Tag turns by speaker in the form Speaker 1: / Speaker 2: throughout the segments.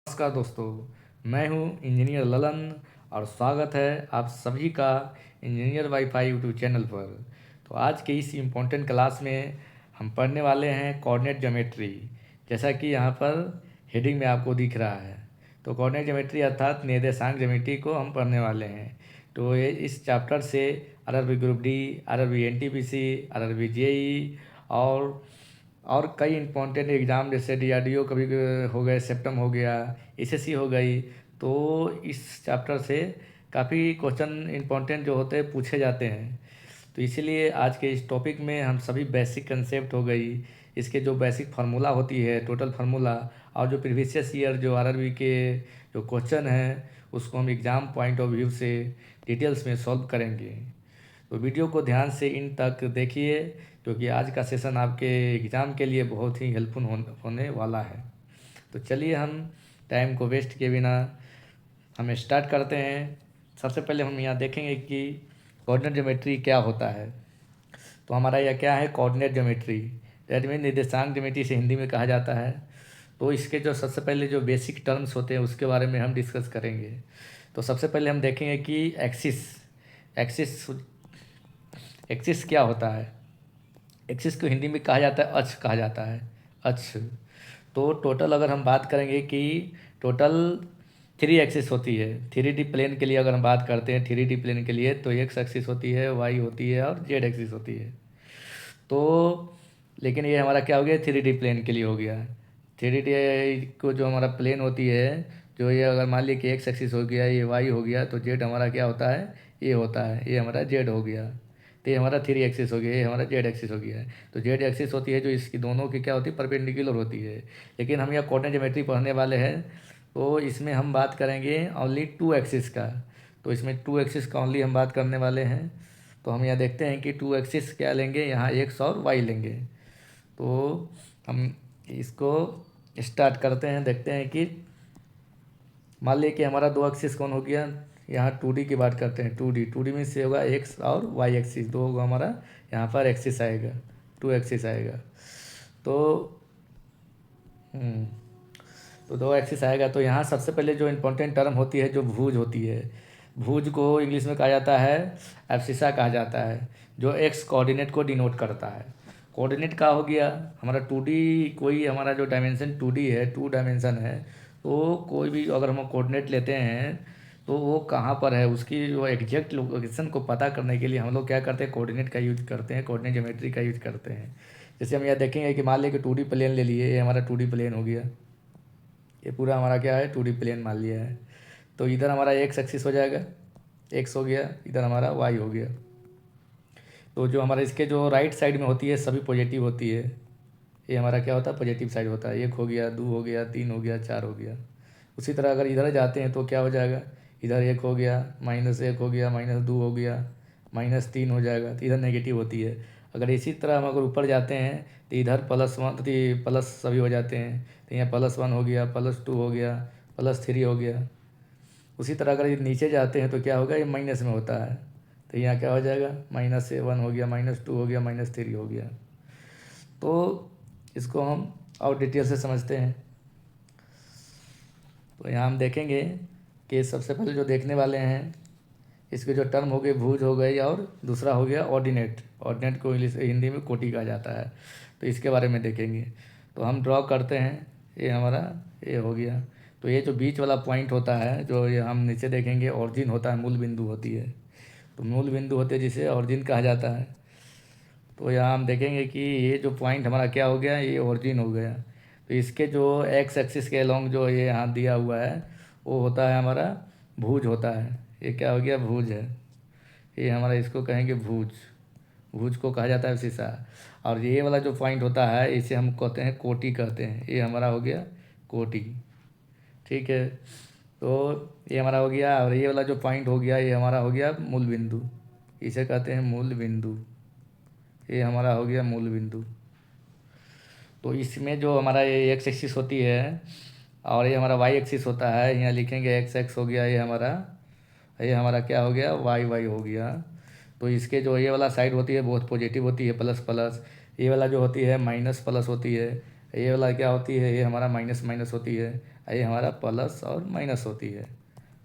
Speaker 1: नमस्कार दोस्तों, मैं हूं इंजीनियर ललन और स्वागत है आप सभी का इंजीनियर वाईफाई यूट्यूब चैनल पर। तो आज के इस इम्पोर्टेंट क्लास में हम पढ़ने वाले हैं कोऑर्डिनेट ज्योमेट्री। जैसा कि यहाँ पर हेडिंग में आपको दिख रहा है, तो कोऑर्डिनेट ज्योमेट्री अर्थात निर्देशांक ज्योमेट्री को हम पढ़ने वाले हैं। तो ये इस चैप्टर से RRB group D, RRB NTPC, RRB JE और कई इंपॉर्टेंट एग्ज़ाम जैसे डीआरडीओ कभी हो गए, सेप्टम हो गया, एसएससी हो गई। तो इस चैप्टर से काफ़ी क्वेश्चन इंपॉर्टेंट जो होते हैं पूछे जाते हैं। तो इसीलिए आज के इस टॉपिक में हम सभी बेसिक कंसेप्ट हो गई, इसके जो बेसिक फार्मूला होती है, टोटल फार्मूला, और जो प्रीवियस ईयर जो आरआरबी के जो क्वेश्चन हैं उसको हम एग्ज़ाम पॉइंट ऑफ व्यू से डिटेल्स में सॉल्व करेंगे। तो वीडियो को ध्यान से इन तक देखिए, क्योंकि आज का सेशन आपके एग्ज़ाम के लिए बहुत ही हेल्पफुल होने वाला है। तो चलिए हम टाइम को वेस्ट किए बिना हम स्टार्ट करते हैं। सबसे पहले हम यहाँ देखेंगे कि कोऑर्डिनेट ज्योमेट्री क्या होता है। तो हमारा यह क्या है, कोऑर्डिनेट ज्योमेट्री, दैट मीन निर्देशांक ज्योमेट्री से हिंदी में कहा जाता है। तो इसके जो सबसे पहले जो बेसिक टर्म्स होते हैं उसके बारे में हम डिस्कस करेंगे। तो सबसे पहले हम देखेंगे कि एक्सिस एक्सिस एक्सिस क्या होता है। एक्सिस को हिंदी में कहा जाता है अक्ष, कहा जाता है अक्ष। तो टोटल अगर हम बात करेंगे कि टोटल 3 एक्सिस होती है। 3D प्लेन के लिए अगर हम बात करते हैं 3D प्लेन के लिए, तो एक्स एक्सिस होती है, वाई होती है और जेड एक्सिस होती है। तो लेकिन ये हमारा क्या हो गया, 3D प्लेन के लिए हो गया। 3D को जो हमारा प्लेन होती है, जो ये अगर मान लिया कि एक्स एक्सिस हो गया, ये वाई हो गया, तो जेड हमारा क्या होता है, ये होता है, ये हमारा जेड हो गया। तो ये हमारा 3 एक्सिस हो गया, ये हमारा जेड एक्सिस हो गया है। तो जेड एक्सिस होती है जो इसकी दोनों की क्या होती है, परपेंडिकुलर होती है। लेकिन हम यहाँ कोऑर्डिनेट ज्योमेट्री पढ़ने वाले हैं, तो इसमें हम बात करेंगे ओनली 2 एक्सिस का। तो इसमें 2 एक्सिस का ओनली हम बात करने वाले हैं। तो हम यहाँ देखते हैं कि 2 एक्सिस क्या लेंगे, यहाँ एक्स और वाई लेंगे। तो हम इसको स्टार्ट करते हैं, देखते हैं कि मान लिया कि हमारा 2 एक्सिस कौन हो गया, यहाँ 2D की बात करते हैं। 2D में से होगा एक्स और वाई एक्सिस, दो होगा हमारा, यहाँ पर एक्सिस आएगा, 2 एक्सिस आएगा। तो हम्म, तो 2 एक्सिस आएगा। तो यहाँ सबसे पहले जो इम्पोर्टेंट टर्म होती है, जो भुज होती है, भुज को इंग्लिश में कहा जाता है एब्सिसा कहा जाता है, जो एक्स कोऑर्डिनेट को डिनोट करता है। कोऑर्डिनेट का हो गया हमारा 2D, कोई हमारा जो डायमेंशन 2D है, 2 डायमेंशन है, तो कोई भी अगर हम कोऑर्डिनेट लेते हैं तो वो कहाँ पर है, उसकी जो एग्जैक्ट लोकेशन को पता करने के लिए हम लोग क्या करते हैं, कोऑर्डिनेट का यूज करते हैं, कोऑर्डिनेट ज्योमेट्री का यूज करते हैं। जैसे हम यहाँ देखेंगे कि मान लिया कि 2D प्लेन ले लिए, ये हमारा 2D प्लेन हो गया, ये पूरा हमारा क्या है, 2D प्लेन मान लिया है। तो इधर हमारा एक्स एक्सिस हो जाएगा, एक्स हो गया, इधर हमारा वाई हो गया। तो जो हमारा इसके जो राइट साइड में होती है सभी पॉजिटिव होती है, ये हमारा क्या होता है, पॉजिटिव साइड होता है। 1 हो गया, 2 हो गया, 3 हो गया, 4 हो गया। उसी तरह अगर इधर जाते हैं तो क्या हो जाएगा, इधर 1 हो गया, -1 हो गया, -2 हो गया, -3 हो जाएगा, तो इधर नेगेटिव होती है। अगर इसी तरह हम अगर ऊपर जाते हैं तो इधर +1 तो प्लस सभी हो जाते हैं, तो यहाँ +1 हो गया, +2 हो गया, +3 हो गया। उसी तरह अगर ये नीचे जाते हैं तो क्या होगा, ये माइनस में होता है, तो यहाँ क्या हो जाएगा, -1 हो गया, -2 हो गया, -3 हो गया। तो इसको हम और डिटेल से समझते हैं। तो यहाँ हम देखेंगे कि सबसे पहले जो देखने वाले हैं, इसके जो टर्म हो गए, भुज हो गई, और दूसरा हो गया ऑर्डिनेट। ऑर्डिनेट को इंग्लिश हिंदी में कोटि कहा जाता है, तो इसके बारे में देखेंगे। तो हम ड्रॉ करते हैं, ये हमारा ये हो गया। तो ये जो बीच वाला पॉइंट होता है, जो ये हम नीचे देखेंगे, ऑरिजिन होता है, मूल बिंदु होती है। तो मूल बिंदु होती है जिसे ऑरिजिन कहा जाता है। तो यहाँ हम देखेंगे कि ये जो पॉइंट हमारा क्या हो गया, ये ओरिजिन हो गया। तो इसके जो एक्स एक्सिस के अलोंग जो ये यहाँ दिया हुआ है, वो होता है हमारा भुज होता है। ये क्या हो गया, भुज है, ये हमारा इसको कहेंगे भुज। भुज को कहा जाता है शीशा। और ये वाला जो पॉइंट होता है इसे हम कहते हैं कोटि कहते हैं, ये हमारा हो गया कोटि। ठीक है, तो ये हमारा हो गया। और ये वाला जो पॉइंट हो गया, ये हमारा हो गया मूल बिंदु, इसे कहते हैं मूल बिंदु, ये हमारा हो गया मूल बिंदु। तो इसमें जो हमारा ये एक्स एक्सिस होती है और ये हमारा वाई एक्सिस होता है, यहाँ लिखेंगे एक्स एक्स हो गया, ये हमारा क्या हो गया, वाई वाई हो गया। तो इसके जो ये वाला साइड होती है बहुत पॉजिटिव होती है, प्लस प्लस। ये वाला जो होती है माइनस प्लस होती है, ये वाला क्या होती है, ये हमारा माइनस माइनस होती है, ये हमारा प्लस और माइनस होती है।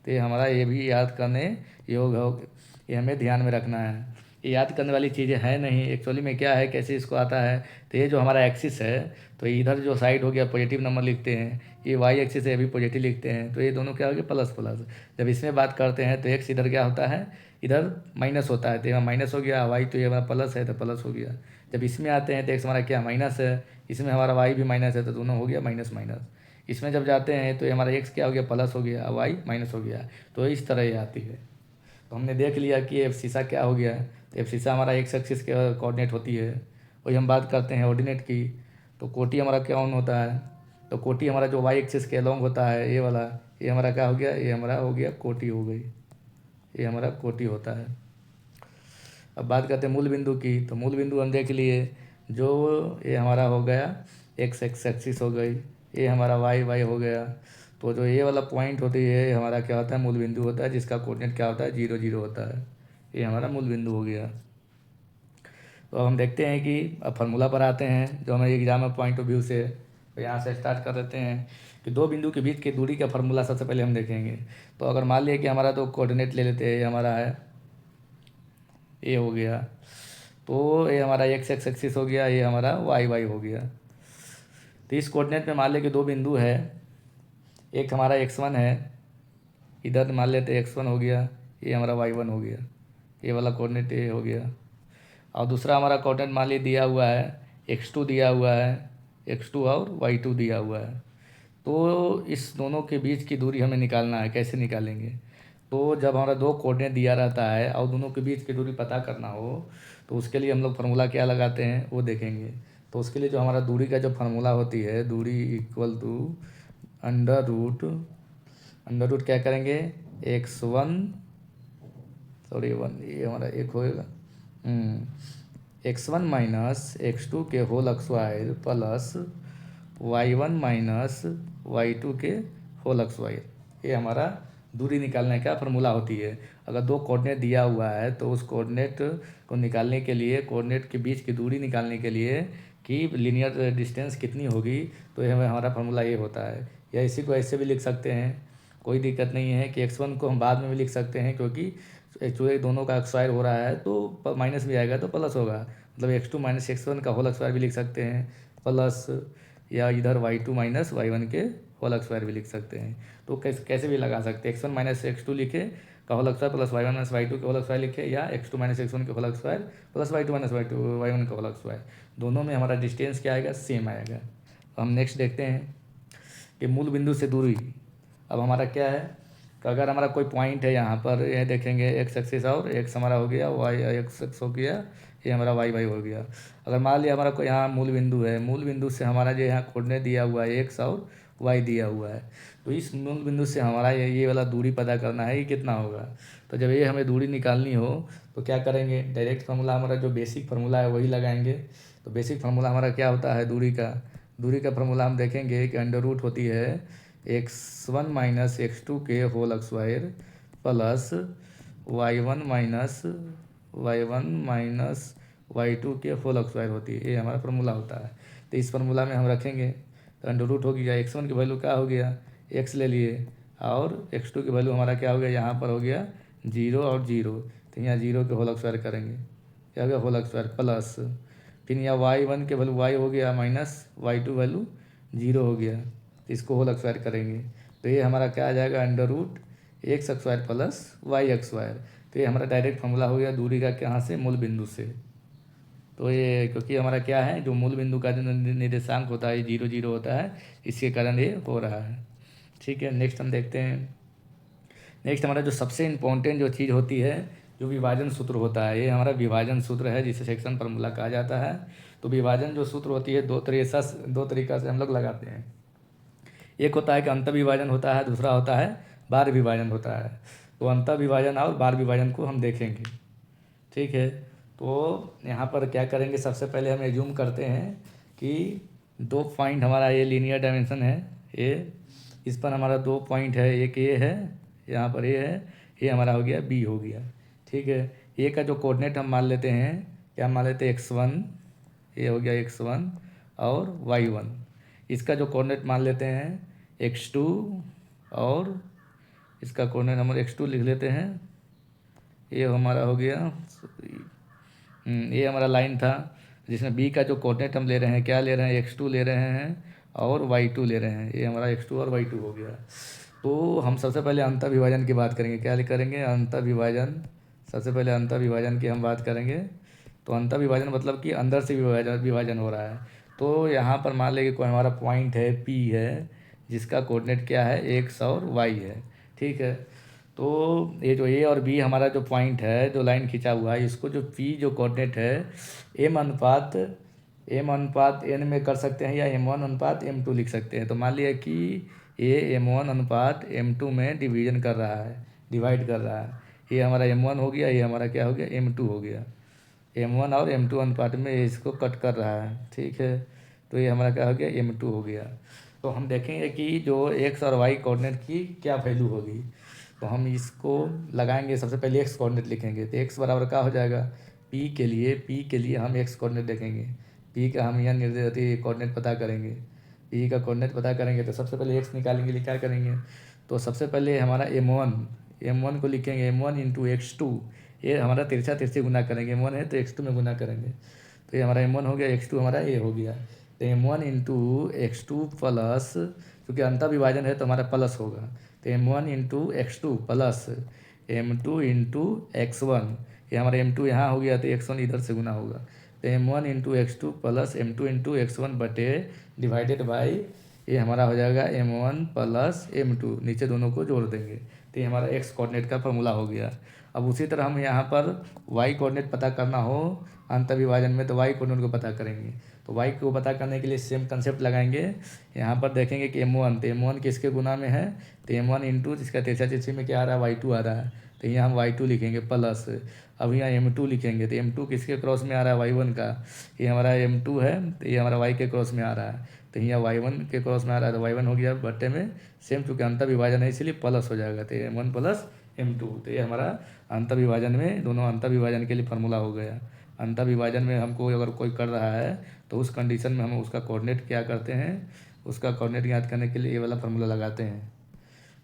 Speaker 1: तो ये हमारा ये भी याद करने योग हो, ये हमें ध्यान में रखना है। ये याद करने वाली चीज़ें हैं नहीं, एक्चुअली में क्या है, कैसे इसको आता है। तो ये जो हमारा एक्सिस है, तो इधर जो साइड हो गया पॉजिटिव नंबर लिखते हैं, ये वाई एक्सिस है, अभी पॉजिटिव लिखते हैं, तो ये दोनों क्या हो गया, प्लस प्लस। जब इसमें बात करते हैं तो एक्स इधर क्या होता है, इधर माइनस होता है, तो यहाँ माइनस हो गया, वाई तो ये हमारा प्लस है तो प्लस हो गया। जब इसमें आते हैं तो एक्स हमारा क्या माइनस है, इसमें हमारा वाई भी माइनस है, तो दोनों हो गया माइनस माइनस। इसमें जब जाते हैं तो ये हमारा एक्स क्या हो गया, प्लस हो गया, वाई माइनस हो गया। तो इस तरह ये आती है। तो हमने देख लिया कि एफ शीशा क्या हो गया। तो एफ शीशा हमारा एक्स एक्सिस के कोऑर्डिनेट होती है। वही हम बात करते हैं ऑर्डिनेट की, तो कोटी हमारा क्या ऑन होता है, तो कोटी हमारा जो वाई एक्सिस के अलोंग होता है, ये वाला, ये हमारा क्या हो गया, ये हमारा हो गया कोटी हो गई, ये हमारा कोटी होता है। अब बात करते हैं मूल बिंदु की, तो मूल बिंदु हम देख लिए, जो ये हमारा हो गया एक्स एक्स एक्सिस हो गई, ये हमारा वाई वाई हो गया। तो जो ये वाला पॉइंट होती है, ये हमारा क्या होता है, मूल बिंदु होता है, जिसका कोऑर्डिनेट क्या होता है, 0 0 होता है। ये हमारा मूल बिंदु हो गया। तो अब हम देखते हैं कि अब फार्मूला पर आते हैं, जो हमें एग्जाम में पॉइंट ऑफ व्यू से, तो यहाँ से स्टार्ट कर देते हैं कि दो बिंदु के बीच की दूरी का फार्मूला सबसे पहले हम देखेंगे। तो अगर मान लिया कि हमारा तो कोऑर्डिनेट ले लेते हैं, ये हमारा है, ये हो गया, तो ये हमारा एक्स एक्स एक्सिस हो गया, ये हमारा वाई वाई हो गया। तो इस कोऑर्डिनेट में मान लिया कि दो बिंदु है, एक हमारा x1 है, इधर मान लेते x1 हो गया, ये हमारा y1 हो गया, ये वाला कोऑर्डिनेट ये हो गया। और दूसरा हमारा कोऑर्डिनेट मान लीजिए दिया हुआ है, x2 दिया हुआ है, x2 और y2 दिया हुआ है। तो इस दोनों के बीच की दूरी हमें निकालना है। कैसे निकालेंगे, तो जब हमारा दो कोऑर्डिनेट दिया रहता है और दोनों के बीच की दूरी पता करना हो, तो उसके लिए हम लोग फार्मूला क्या लगाते हैं वो देखेंगे। तो उसके लिए जो हमारा दूरी का जो फार्मूला होती है, दूरी इक्वल टू अंडर रूट क्या करेंगे, x1 सॉरी 1, ये हमारा एक होएगा, x1 माइनस x2 के whole square plus y1 minus y2 के होल स्क्वायर। ये हमारा दूरी निकालने का फार्मूला होती है। अगर दो कोऑर्डिनेट दिया हुआ है तो उस कोऑर्डिनेट को निकालने के लिए, कोऑर्डिनेट के बीच की दूरी निकालने के लिए कि लीनियर डिस्टेंस कितनी होगी, तो ये हमारा फार्मूला ये होता है। या इसी को ऐसे भी लिख सकते हैं, कोई दिक्कत नहीं है कि x1 को हम बाद में भी लिख सकते हैं, क्योंकि एक्चुअली दोनों का स्क्वायर हो रहा है तो माइनस भी आएगा तो प्लस होगा, मतलब x2 माइनस x1 का होल स्क्वायर भी लिख सकते हैं प्लस, या इधर y2 माइनस y1 के होल स्क्वायर भी लिख सकते हैं। तो कैसे भी लगा सकते हैं, x1 माइनस x2 लिखे का whole square plus y1 minus y2 के होल स्क्वायर लिखे, या x2 माइनस x1 के whole square plus y2 minus y1 का होल स्क्वायर। दोनों में हमारा डिस्टेंस क्या आएगा, सेम आएगा। तो हम नेक्स्ट देखते हैं कि मूल बिंदु से दूरी। अब हमारा क्या है कि अगर हमारा कोई पॉइंट है यहाँ पर, ये देखेंगे एक्स एक्सिस और एक्स हमारा हो गया, वाई एक्स एक्स हो गया, ये हमारा वाई वाई हो गया। अगर मान लिया हमारा कोई यहाँ मूल बिंदु है, मूल बिंदु से हमारा जो यहाँ कोऑर्डिनेट दिया हुआ है एक्स और वाई दिया हुआ है, तो इस मूल बिंदु से हमारा ये वाला दूरी पता करना है, ये कितना होगा। तो जब ये हमें दूरी निकालनी हो तो क्या करेंगे, डायरेक्ट फार्मूला हमारा जो बेसिक फार्मूला है वही लगाएंगे। तो बेसिक फार्मूला हमारा क्या होता है, दूरी का फार्मूला हम देखेंगे कि अंडर रूट होती है x1 माइनस x2 के whole square plus y1 minus y2 के होल स्क्वायर होती है, ये हमारा फार्मूला होता है। तो इस फार्मूला में हम रखेंगे, तो अंडर रूट हो गया, x1 की वैल्यू क्या हो गया, x ले लिए, और x2 की वैल्यू हमारा क्या हो गया, यहाँ पर हो गया 0 और 0, तो यहाँ 0 के होल स्क्वायर करेंगे, क्या हो गया होल स्क्वायर प्लस, फिर यहाँ y1 के वैल्यू y हो गया माइनस y2 वैल्यू 0 हो गया, तो इसको होल स्क्वायर करेंगे, तो ये हमारा क्या आ जाएगा, under root x square plus y square. तो ये हमारा डायरेक्ट फार्मूला हो गया दूरी का, कहाँ से, मूल बिंदु से। तो ये क्योंकि हमारा क्या है, जो मूल बिंदु का जो निर्देशांक होता है 0 0 होता है, इसके कारण ये हो रहा है। ठीक है, नेक्स्ट हम देखते हैं। नेक्स्ट हमारा जो सबसे इम्पोर्टेंट जो चीज़ होती है, जो विभाजन सूत्र होता है, ये हमारा विभाजन सूत्र है, जिसे सेक्शन फार्मूला कहा जाता है। तो विभाजन जो सूत्र होती है, दो तरीका से हम लोग लगाते हैं। एक होता है कि अंतर विभाजन होता है, दूसरा होता है बार विभाजन होता है। तो अंतर विभाजन और बार विभाजन को हम देखेंगे। ठीक है, तो यहाँ पर क्या करेंगे, सबसे पहले हम एज्यूम करते हैं कि दो पॉइंट हमारा ये लीनियर डायमेंशन है, इस पर हमारा दो पॉइंट है, एक ये है, यहाँ पर ये है, ये हमारा हो गया बी हो गया। ठीक है, ए का जो कोऑर्डिनेट हम मान लेते हैं, क्या मान लेते हैं x1, ये हो गया x1 और y1, इसका जो कोऑर्डिनेट मान लेते हैं x2 और इसका कोऑर्डिनेट नंबर x2 लिख लेते हैं। ये हमारा हो गया, ये हमारा लाइन था जिसमें b का जो कोऑर्डिनेट हम ले रहे हैं, क्या ले रहे हैं, x2 ले रहे हैं और y2 ले रहे हैं। ये हमारा x2 और y2 हो गया। तो हम सबसे पहले अंतर विभाजन की बात करेंगे। क्या करेंगे, अंतर विभाजन। सबसे पहले अंतर विभाजन की हम बात करेंगे। तो अंतर विभाजन मतलब कि अंदर से विभाजन हो रहा है। तो यहाँ पर मान लेंगे कोई हमारा पॉइंट है P है, जिसका कोऑर्डिनेट क्या है, x और y है। ठीक है, तो ये जो A और B हमारा जो पॉइंट है, जो लाइन खींचा हुआ है, इसको जो P जो कोऑर्डिनेट है m अनुपात n में कर सकते हैं या m1 अनुपात m2 लिख सकते हैं। तो मान लिया कि ये m1 अनुपात m2 में डिवाइड कर रहा है। ये हमारा m1 हो गया, ये हमारा क्या हो गया, m2 हो गया। m1 और m2 अनुपात में इसको कट कर रहा है। ठीक है, तो ये हमारा क्या हो गया, m2 हो गया। तो हम देखेंगे कि जो x और y कोऑर्डिनेट की क्या वैल्यू होगी। तो हम इसको लगाएंगे, सबसे पहले x कोऑर्डिनेट लिखेंगे। तो x बराबर क्या हो जाएगा, p के लिए हम x कोऑर्डिनेट देखेंगे। p का हम यहाँ निर्देशित कोऑर्डिनेट पता करेंगे। p का कोऑर्डिनेट पता करेंगे तो सबसे पहले x निकालेंगे, क्या करेंगे। तो सबसे पहले हमारा m1 को लिखेंगे, m1 इंटू x2। ये हमारा तिरछा गुना करेंगे, m1 है तो x2 में गुना करेंगे। तो ये हमारा m1 हो गया, x2 हमारा ये हो गया। तो m1 इंटू x2 प्लस, क्योंकि अंतर विभाजन है तो हमारा प्लस होगा। तो m1 into x2 plus m2 into x1। ये हमारा m2 यहाँ हो गया तो x1 इधर से गुना होगा। तो m1 into x2 plus m2 into x1 बटे डिवाइडेड बाई, ये हमारा हो जाएगा m1 प्लस m2, नीचे दोनों को जोड़ देंगे। तो ये हमारा x कोऑर्डिनेट का फॉर्मूला हो गया। अब उसी तरह हम यहाँ पर y कोऑर्डिनेट पता करना हो अंतर विभाजन में, तो y कोऑर्डिनेट को पता करेंगे। तो y को पता करने के लिए सेम कंसेप्ट लगाएंगे। यहाँ पर देखेंगे कि m1, तो m1 किसके गुना में है, तो m1 इंटू जिसका तिरछा में क्या आ रहा है, y2 आ रहा है। तो यहाँ हम y2 लिखेंगे प्लस, अब यहाँ m2 लिखेंगे। तो m2 किसके क्रॉस में आ रहा है, y1 का। ये हमारा m2 है तो ये हमारा y के क्रॉस में आ रहा है। तो यहाँ y1 के क्रॉस में आ रहा है तो y1 हो गया बट्टे में सेम, चूँकि अंतर विभाजन है इसलिए प्लस हो जाएगा। तो m1 प्लस m2, तो ये हमारा अंतर विभाजन में, दोनों अंतर विभाजन के लिए फार्मूला हो गया। अंतर विभाजन में हमको अगर कोई कर रहा है तो उस कंडीशन में हम उसका कोऑर्डिनेट क्या करते हैं, उसका कोऑर्डिनेट याद करने के लिए ये वाला फार्मूला लगाते हैं।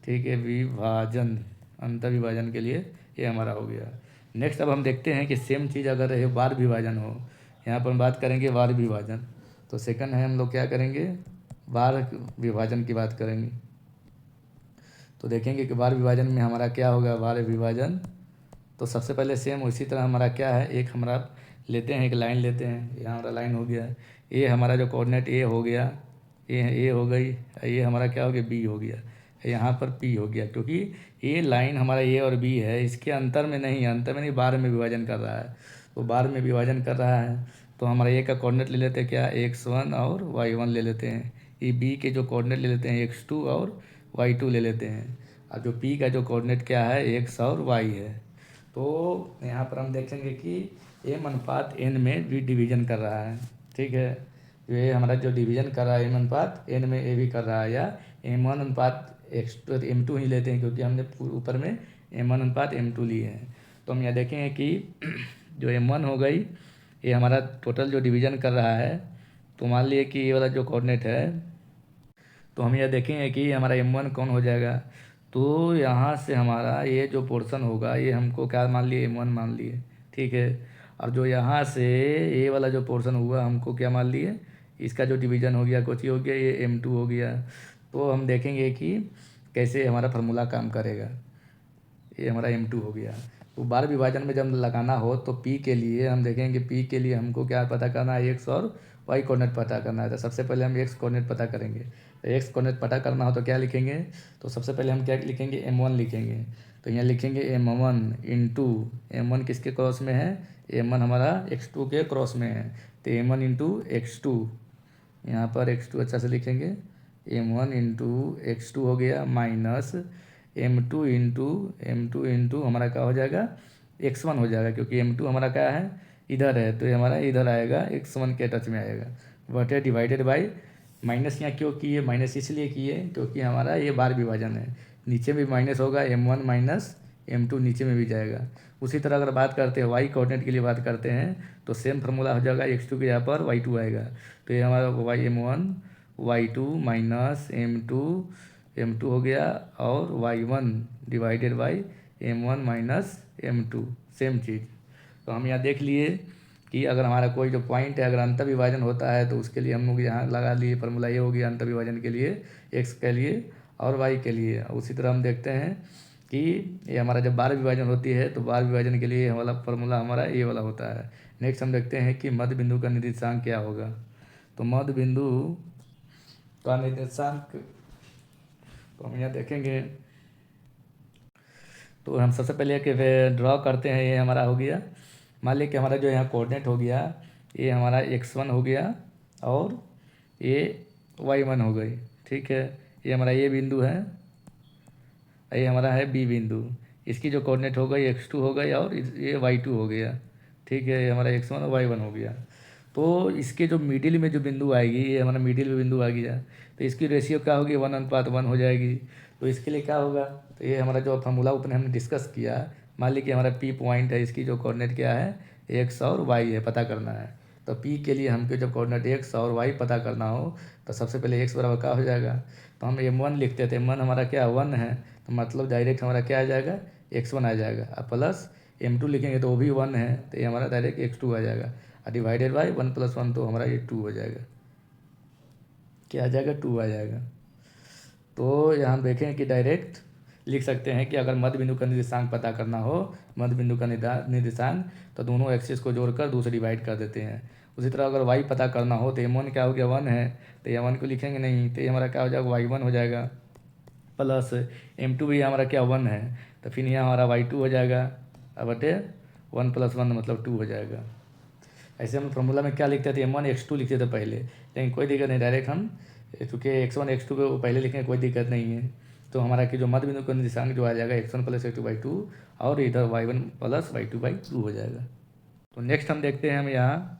Speaker 1: ठीक है, विभाजन, अंतर विभाजन के लिए ये हमारा हो गया। नेक्स्ट अब हम देखते हैं कि सेम चीज़ अगर है बार विभाजन हो, यहाँ पर हम बात करेंगे बार विभाजन। तो सेकंड है, हम लोग क्या करेंगे, बार विभाजन की बात करेंगे। तो देखेंगे कि बार विभाजन में हमारा क्या होगा, बार विभाजन। तो सबसे पहले सेम उसी तरह हमारा क्या है, एक हमारा लेते हैं, एक लाइन लेते हैं। यहाँ हमारा लाइन हो गया, ये हमारा जो कोऑर्डिनेट ए हो गया, ये हो गई, ये हमारा क्या हो गया, बी हो गया, यहाँ पर पी हो गया। क्योंकि ये लाइन हमारा ए और बी है, इसके अंतर में नहीं, बार में विभाजन कर रहा है। तो बार में विभाजन कर रहा है तो हमारा ए का कोऑर्डिनेट ले लेते हैं क्या, x1 और y1 ले लेते हैं। ये बी के जो कोऑर्डिनेट ले लेते हैं x2 और y2 ले लेते हैं। और जो पी का जो कोऑर्डिनेट क्या है, x और y है। तो यहाँ पर हम देखेंगे कि m अनुपात n में भी डिवीजन कर रहा है। ठीक है, ये हमारा जो डिवीजन कर रहा है m अनुपात n में ये भी कर रहा है, या m1 अनुपात x2 m2 ही लेते हैं क्योंकि हमने ऊपर में m1 अनुपात m2 लिए हैं। तो हम यहाँ देखेंगे कि जो m1 हो गई, ये हमारा टोटल जो डिवीजन कर रहा है। तो मान लिए कि ये वाला जो कोऑर्डिनेट है, तो हम यह देखेंगे कि हमारा m1 कौन हो जाएगा। तो यहाँ से हमारा ये जो पोर्शन होगा, ये हमको क्या मान लिए, m1 मान लिए। ठीक है, और जो यहाँ से ये वाला जो पोर्शन हुआ हमको क्या मान लिए, इसका जो डिवीजन हो गया, कुछ हो गया, ये m2 हो गया। तो हम देखेंगे कि कैसे हमारा फार्मूला काम करेगा। ये हमारा m2 हो गया। तो बार विभाजन में जब लगाना हो तो p के लिए हम देखेंगे, p के लिए हमको क्या पता करना है, x और y कोऑर्डिनेट पता करना है। तो सबसे पहले हम x कोऑर्डिनेट पता करेंगे। तो x कोऑर्डिनेट पता करना हो तो क्या लिखेंगे, तो सबसे पहले हम क्या लिखेंगे, m1 लिखेंगे। तो यहाँ लिखेंगे m1 इंटू, m1 किसके क्रॉस में है, m1 हमारा x2 के क्रॉस में है। तो m1 इंटू x2, यहाँ पर x2 अच्छा से लिखेंगे, m1 इंटू x2 हो गया माइनस m2 इंटू हमारा क्या हो जाएगा, x1 हो जाएगा। क्योंकि m2 हमारा क्या है, इधर है, तो ये हमारा इधर आएगा, x1 के टच में आएगा, बटे डिवाइडेड बाई, माइनस यहाँ क्यों किए, माइनस इसलिए किए क्योंकि हमारा ये बार विभाजन है, नीचे भी माइनस होगा, m1 माइनस m2 नीचे में भी जाएगा। उसी तरह अगर बात करते हैं y कोऑर्डिनेट के लिए बात करते हैं तो सेम फार्मूला हो जाएगा, x2 के यहाँ पर y2 आएगा। तो ये हमारा y m1 y2 minus m2 हो गया, और y1 divided by m1 minus m2, same चीज़। तो हम यहाँ देख लिए कि अगर हमारा कोई जो पॉइंट है, अगर अंतर विभाजन होता है तो उसके लिए हम लोग यहाँ लगा लिए फार्मूला, ये हो गया अंतर विभाजन के लिए x के लिए और y के लिए। उसी तरह हम देखते हैं कि ये हमारा जब बार विभाजन होती है तो बार विभाजन के लिए ये वाला फार्मूला हमारा ये वाला होता है। नेक्स्ट हम देखते हैं कि मध्य बिंदु का निर्देशांक क्या होगा। तो मध्य बिंदु का निर्देशांक तो हम यहाँ देखेंगे, तो हम सबसे पहले कि ड्रॉ करते हैं। ये हमारा हो गया, मान लिया कि हमारा जो यहाँ कोऑर्डिनेट हो गया, ये हमारा x1 हो गया और ये y1 हो गई, ठीक है। ये हमारा ये बिंदु है, ये हमारा है बी बिंदु, इसकी जो कोऑर्डिनेट हो गई x2 हो गई और ये y2 हो गया, ठीक है। ये हमारा x1 और y1 हो गया। तो इसके जो मिडिल में जो बिंदु आएगी, ये हमारा मिडिल में बिंदु आ गया, तो इसकी रेशियो क्या होगी, 1:1 हो जाएगी। तो इसके लिए क्या होगा, तो ये हमारा जो फार्मूला ऊपर हमने डिस्कस किया, मान लीजिए कि हमारा पी पॉइंट है, इसकी जो कोऑर्डिनेट क्या है, x और y है, पता करना है। तो पी के लिए हमको जब कोऑर्डिनेट x और y पता करना हो तो सबसे पहले x बराबर क्या हो जाएगा, तो हम m1 लिखते थे, m1 हमारा क्या 1 है, तो मतलब डायरेक्ट हमारा क्या आ जाएगा, x1 आ जाएगा। अब प्लस m2 लिखेंगे तो वो भी 1 है, तो ये हमारा डायरेक्ट x2 आ जाएगा, और डिवाइडेड बाई 1 + 1 तो हमारा ये 2 हो जाएगा, क्या आ जाएगा, 2 आ जाएगा। तो यहाँ हम देखें कि डायरेक्ट लिख सकते हैं कि अगर मध्य बिंदु का निर्देशांक पता करना हो, मध्य बिंदु का निर्देशांक, तो दोनों एक्सिस को जोड़कर 2 से डिवाइड कर देते हैं। उसी तरह अगर y पता करना हो तो m1 क्या हो गया, 1 है, तो m1 को लिखेंगे नहीं, तो ये हमारा क्या हो जाएगा, y1 हो जाएगा, प्लस m2 भी हमारा क्या 1 है, तो फिर यहाँ हमारा y2 हो जाएगा, अब बटे 1 + 1 मतलब 2 हो जाएगा। ऐसे हम फॉर्मूला में क्या लिखते थे, m1 x2 लिखते थे पहले, लेकिन कोई दिक्कत नहीं, डायरेक्ट हम चूँकि x1 x2 को पहले लिखें कोई दिक्कत नहीं है। तो हमारा कि जो मध्य बिंदु का निर्देशांक जो आ जाएगा x1 + x2/2 और इधर y1 + y2/2 हो जाएगा। तो नेक्स्ट हम देखते हैं हम यहाँ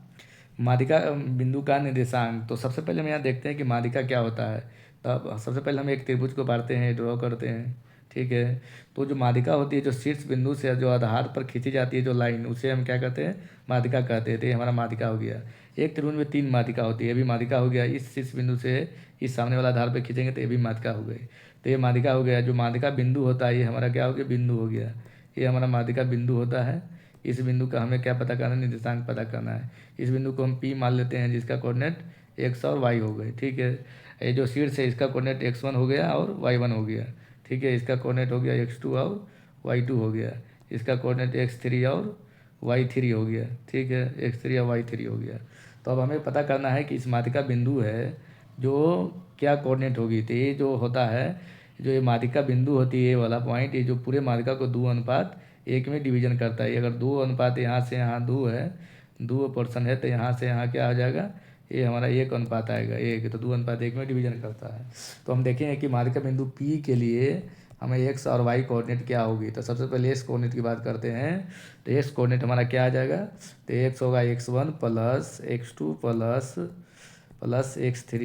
Speaker 1: माध्यिका बिंदु का निर्देशांक। तो सबसे पहले हम यहाँ देखते हैं कि माध्यिका क्या होता है। तब सबसे पहले हम एक त्रिभुज को बांटते हैं, ड्रॉ करते हैं, ठीक है। तो जो माध्यिका होती है, जो शीर्ष बिंदु से जो आधार पर खींची जाती है जो लाइन, उसे हम क्या कहते हैं, माध्यिका कहते हैं। तो ये हमारा माध्यिका हो गया। एक त्रिभुज में 3 माध्यिका होती है, ये भी माध्यिका हो गया। इस शीर्ष बिंदु से इस सामने वाला आधार पर खींचेंगे तो ये भी माध्यिका हो गई। तो ये माध्यिका हो गया। जो माध्यिका बिंदु होता है, ये हमारा क्या हो गया, बिंदु हो गया। ये हमारा माध्यिका बिंदु होता है। इस बिंदु का हमें क्या पता करना है, निर्देशांक पता करना है। इस बिंदु को हम P मान लेते हैं, जिसका कोऑर्डिनेट x और y हो गए, ठीक है। ये जो शीर्ष है, इसका कोऑर्डिनेट x1 हो गया और y1 हो गया, ठीक है। इसका कोऑर्डिनेट हो गया x2 और y2 हो गया। इसका कोऑर्डिनेट x3 और y3 हो गया, ठीक है, x3 और y3 हो गया। तो अब हमें पता करना है कि इस माध्यिका बिंदु है जो क्या कोऑर्डिनेट होगी। तो ये जो होता है, जो ये माध्यिका बिंदु होती है, ये वाला पॉइंट, ये जो पूरे माध्यिका को 2:1 में डिवीजन करता है। अगर 2 अनुपात यहाँ से यहाँ 2 है, 2 पोर्शन है, तो यहाँ से यहाँ क्या आ जाएगा, ये हमारा 1 अनुपात आएगा, 1, तो 2:1 में डिवीजन करता है। तो हम देखेंगे कि माध्यिका बिंदु P के लिए हमें x और y कोऑर्डिनेट क्या होगी। तो सबसे पहले x कोऑर्डिनेट की बात करते हैं। तो x कोऑर्डिनेट हमारा क्या आ जाएगा, तो x होगा x1 + x2 plus x3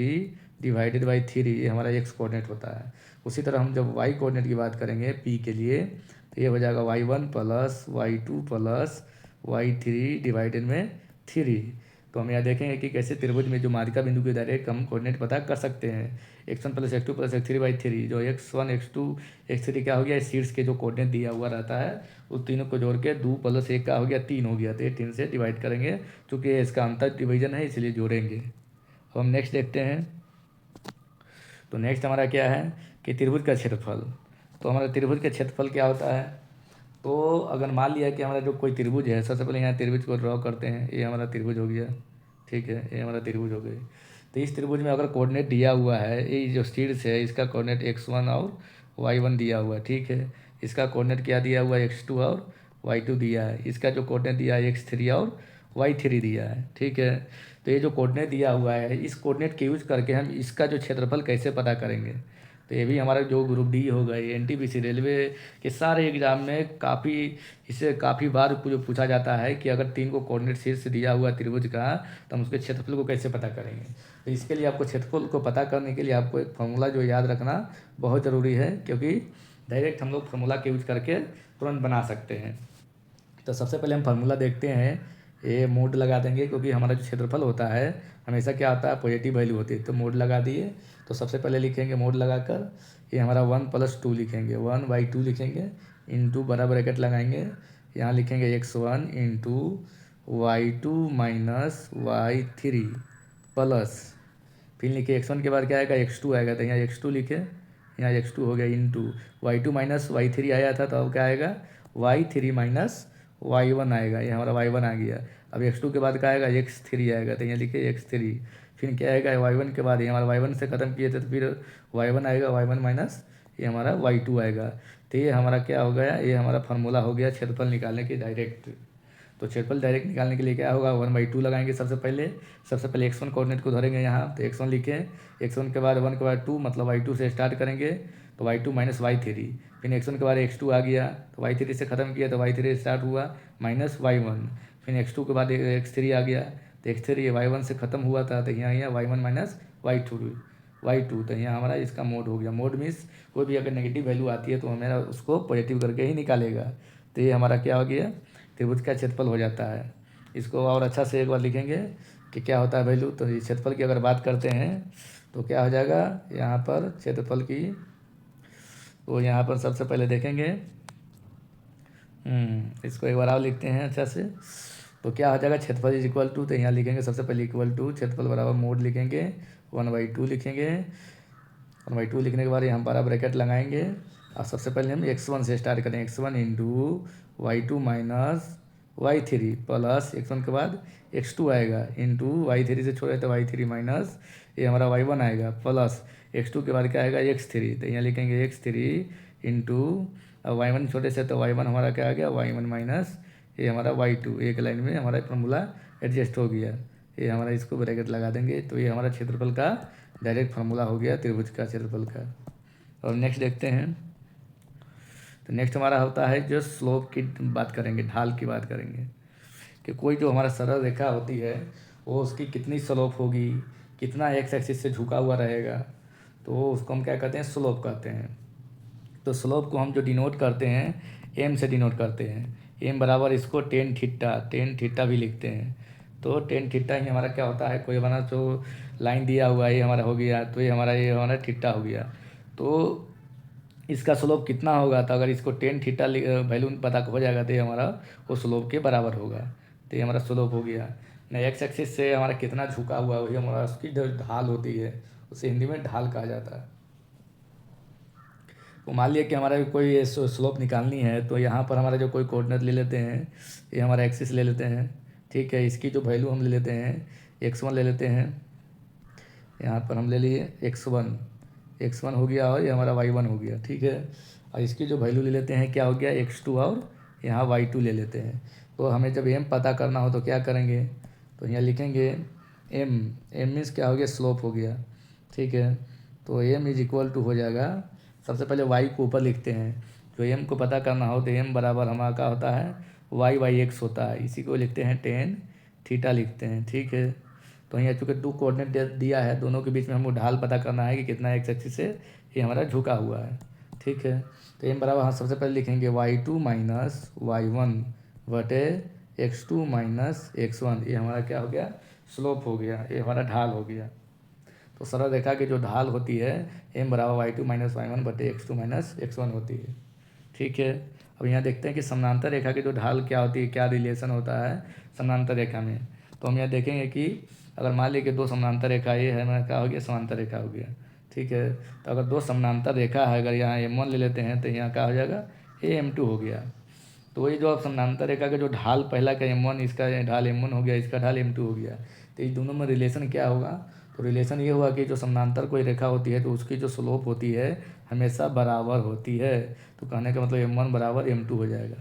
Speaker 1: divided by 3, ये हमारा x कोऑर्डिनेट होता है। उसी तरह हम जब y कोऑर्डिनेट की बात करेंगे P के लिए, तो ये हो जाएगा y1 + y2 + y3 डिवाइडेड में 3। तो हम यहाँ देखेंगे कि कैसे त्रिभुज में जो माध्यिका बिंदु के डायरेक्ट हम कोऑर्डिनेट पता कर सकते हैं। x1 + x2 + x3/3, जो x1 x2 x3 क्या हो गया, शीर्ष के जो कोऑर्डिनेट दिया हुआ रहता है, उस तीनों को जोड़ के 2 + 1 का हो गया 3 हो गया। तो ये 3 से डिवाइड करेंगे, चूँकि इसका अंतर डिवीजन है इसलिए जोड़ेंगे। अब हम नेक्स्ट देखते हैं। तो नेक्स्ट हमारा क्या है कि त्रिभुज का क्षेत्रफल। तो हमारा त्रिभुज का क्षेत्रफल क्या होता है, तो अगर मान लिया कि हमारा जो कोई त्रिभुज है, सबसे पहले यहाँ त्रिभुज को ड्रॉ करते हैं। ये हमारा त्रिभुज हो गया, ठीक है, ये हमारा त्रिभुज हो गई। तो इस त्रिभुज में अगर कोऑर्डिनेट दिया हुआ है, ये जो शीर्ष है इसका कोऑर्डिनेट x1 और y1 दिया हुआ है, ठीक है। इसका कोऑर्डिनेट क्या दिया हुआ है, x2 और y2 दिया है। इसका जो कोऑर्डिनेट दिया है x3 और y3 दिया है, ठीक है। तो ये जो कोऑर्डिनेट दिया हुआ है, इस कोऑर्डिनेट के यूज करके हम इसका जो क्षेत्रफल कैसे पता करेंगे। तो ये भी हमारा जो ग्रुप डी हो गई, एनटीपीसी रेलवे के सारे एग्जाम में इससे काफ़ी बार जो पूछा जाता है कि अगर 3 को कोऑर्डिनेट शीर्ष दिया हुआ त्रिभुज का, तो हम उसके क्षेत्रफल को कैसे पता करेंगे। तो इसके लिए आपको क्षेत्रफल को पता करने के लिए आपको एक फार्मूला जो याद रखना बहुत ज़रूरी है, क्योंकि डायरेक्ट हम लोग फार्मूला के यूज करके तुरंत बना सकते हैं। तो सबसे पहले हम फार्मूला देखते हैं। ये मोड लगा देंगे, क्योंकि हमारा जो क्षेत्रफल होता है हमेशा क्या होता है, पॉजिटिव वैल्यू होती है। तो मोड लगा दिए, तो सबसे पहले लिखेंगे मोड लगाकर, ये हमारा 1+2 लिखेंगे, 1/2 लिखेंगे, इंटू बड़ा ब्रैकेट लगाएंगे, यहाँ लिखेंगे x1 into y2 minus y3 plus, फिर लिखे x1 के बाद क्या आएगा, x2 आएगा, तो यहाँ x2 लिखे, यहाँ x2 हो गया, इंटू y2 माइनस y3 आया था, तो अब क्या आएगा, y3 माइनस y1 आएगा, ये हमारा y1 आ गया। अब x2 के बाद क्या आएगा, x3 आएगा, तो यहाँ लिखे x3, फिर क्या आएगा y1 के बाद, ये हमारा y1 से ख़त्म किए थे, तो फिर y1 आएगा, y1 माइनस ये हमारा y2 आएगा। तो ये हमारा क्या हो गया, ये हमारा फार्मूला हो गया क्षेत्रफल निकालने की डायरेक्ट। तो क्षेत्रफल डायरेक्ट निकालने के लिए क्या होगा, 1/2 लगाएंगे सबसे पहले x1 कोऑर्डिनेट को धरेंगे यहाँ, तो x1 लिखें, x1 के बाद 1 के बाद 2, मतलब y2 से स्टार्ट करेंगे, तो y2 माइनस y3, फिर x1 के बाद x2 आ गया, तो y3 से ख़त्म किया, तो y3 स्टार्ट हुआ माइनस y1, फिर x2 के बाद x3 आ गया, तो x3 y1 से ख़त्म हुआ था, तो यहाँ y1 माइनस y2, तो यहाँ हमारा इसका मोड हो गया। मोड मीन्स कोई भी अगर नेगेटिव वैल्यू आती है तो हमारा उसको पॉजिटिव करके ही निकालेगा। तो ये हमारा क्या हो गया, त्रिभुज का क्षेत्रफल हो जाता है। इसको और अच्छा से एक बार लिखेंगे कि क्या होता है वैल्यू। तो इस क्षेत्रफल की अगर बात करते हैं तो क्या हो जाएगा यहाँ पर क्षेत्रफल की, तो यहाँ पर सबसे पहले देखेंगे, इसको एक बार और लिखते हैं अच्छा से। तो क्या हो जाएगा, क्षेत्रफल इज इक्वल टू, तो यहाँ लिखेंगे सबसे पहले इक्वल टू क्षेत्रफल बराबर मोड लिखेंगे, 1/2 लिखेंगे, 1/2 लिखने के बाद यहाँ बड़ा ब्रैकेट लगाएंगे, और सबसे पहले हम x1 से स्टार्ट करें, x1 into y2 minus y3 plus x1 के बाद x2 आएगा, इंटू y3 से छोड़े तो y3 माइनस ये हमारा y1 आएगा, प्लस x2 के बाद क्या आएगा x3, तो यहाँ लिखेंगे x3 इंटू y1 छोटे से, तो y1 हमारा क्या आ गया, y1 माइनस ये हमारा y2, एक लाइन में हमारा फॉर्मूला एडजस्ट हो गया। ये हमारा इसको ब्रैकेट लगा देंगे, तो ये हमारा क्षेत्रफल का डायरेक्ट फार्मूला हो गया त्रिभुज का क्षेत्रफल का। और नेक्स्ट देखते हैं, तो नेक्स्ट हमारा होता है जो स्लोप की बात करेंगे, ढाल की बात करेंगे, कि कोई जो हमारा सरल रेखा होती है वो उसकी कितनी स्लोप होगी, कितना एक्स एक्सिस से झुका हुआ रहेगा, तो उसको हम क्या कहते हैं, स्लोप कहते हैं। तो स्लोप को हम जो डिनोट करते हैं एम से डिनोट करते हैं, एम बराबर इसको टेन थीटा भी लिखते हैं। तो टेन थीटा ही हमारा क्या होता है, कोई हमारा जो लाइन दिया हुआ है ये हमारा हो गया, तो ये हमारा थीटा हो गया। तो इसका स्लोप कितना होगा, तो अगर इसको टेन थीटा वैल्यू पता हो जाएगा तो ये हमारा वो स्लोप के बराबर होगा। तो ये हमारा स्लोप हो गया। न एक्स एक्सिस से हमारा कितना झुका हुआ है वही हमारा उसकी जो ढाल होती है उसे हिंदी में ढाल कहा जाता है। तो मान लिया कि हमारा कोई स्लोप निकालनी है, तो यहाँ पर हमारा जो कोई कोऑर्डिनेट ले लेते हैं, ये हमारा एक्सिस ले लेते हैं, ठीक है। इसकी जो वैल्यू हम ले लेते हैं x1 ले लेते हैं, यहाँ पर हम ले लिए x1 हो गया, और ये हमारा y1 हो गया, ठीक है। और इसकी जो वैल्यू ले लेते हैं क्या हो गया, x2 और यहाँ y2 ले लेते हैं। तो हमें जब m पता करना हो तो क्या करेंगे, तो यहाँ लिखेंगे m मीन्स क्या हो गया, स्लोप हो गया, ठीक है। तो m इज इक्वल टू हो जाएगा, सबसे पहले y को ऊपर लिखते हैं, जो m को पता करना हो तो m बराबर हमारा क्या होता है, y/x होता है, इसी को लिखते हैं टेन थीटा लिखते हैं, ठीक है। तो यहाँ चूँकि 2 कोऑर्डिनेट दिया है, दोनों के बीच में हमको ढाल पता करना है कि कितना एक्स एक्सिस से ये हमारा झुका हुआ है, ठीक है। तो m बराबर हम सबसे पहले लिखेंगे y2 माइनस y1 बटे x2 माइनस x1, ये हमारा क्या हो गया, स्लोप हो गया, ये हमारा ढाल हो गया। तो सरल रेखा की जो ढाल होती है m बराबर y2 माइनस y1 बटे x2 माइनस x1 होती है, ठीक है। अब यहाँ देखते हैं कि समानांतर रेखा की जो ढाल क्या होती है, क्या रिलेशन होता है समानांतर रेखा में। तो हम यहाँ देखेंगे कि अगर मान लीजिए कि 2 समानांतर रेखा ये है, हमारा क्या हो गया, समांतर रेखा हो गया, ठीक है। तो अगर 2 समानांतर रेखा है, अगर यहाँ m1 ले लेते हैं तो यहाँ क्या हो जाएगा, ये m2 हो गया। तो वही जो अब समानांतर रेखा का जो ढाल पहला का m1, इसका ढाल m1 हो गया, इसका ढाल m2 हो गया। तो इस दोनों में रिलेशन क्या होगा, तो रिलेशन ये हुआ कि जो समानांतर कोई रेखा होती है तो उसकी जो स्लोप होती है हमेशा बराबर होती है। तो कहने का मतलब m1 बराबर m2 हो जाएगा।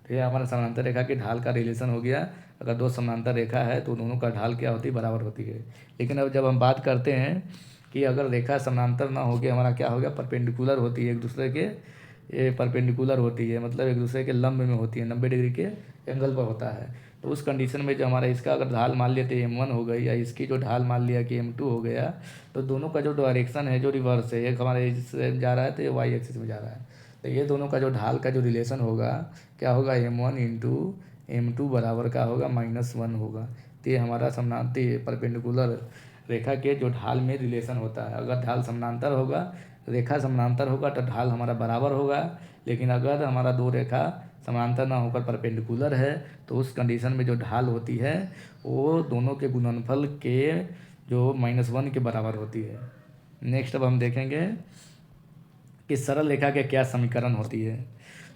Speaker 1: तो ये हमारा समानांतर रेखा की ढाल का रिलेशन हो गया। अगर 2 समानांतर रेखा है तो दोनों का ढाल क्या होती है, बराबर होती है। लेकिन अब जब हम बात करते हैं कि अगर रेखा समानांतर ना हो के हमारा क्या हो गया, परपेंडिकुलर होती है एक दूसरे के, ये परपेंडिकुलर होती है, मतलब एक दूसरे के लंब में होती है, 90 डिग्री के एंगल पर होता है। तो उस कंडीशन में जो हमारा इसका अगर ढाल मान लिया तो m1 हो गई, या इसकी जो ढाल मान लिया कि m2 हो गया, तो दोनों का जो डायरेक्शन है जो रिवर्स है, एक हमारे इससे जा रहा है तो ये y एक्सिस में जा रहा है। तो ये दोनों का जो ढाल का जो रिलेशन होगा क्या होगा, m1 इंटू m2 बराबर का होगा -1 होगा। तो ये हमारा समानांतर परपेंडिकुलर रेखा के जो ढाल में रिलेशन होता है। अगर ढाल समानांतर होगा, रेखा समानांतर होगा तो ढाल हमारा बराबर होगा। लेकिन अगर हमारा दो रेखा समानांतर ना होकर परपेंडिकुलर है तो उस कंडीशन में जो ढाल होती है वो दोनों के गुणनफल के जो -1 के बराबर होती है। नेक्स्ट अब हम देखेंगे कि सरल रेखा के क्या समीकरण होती है।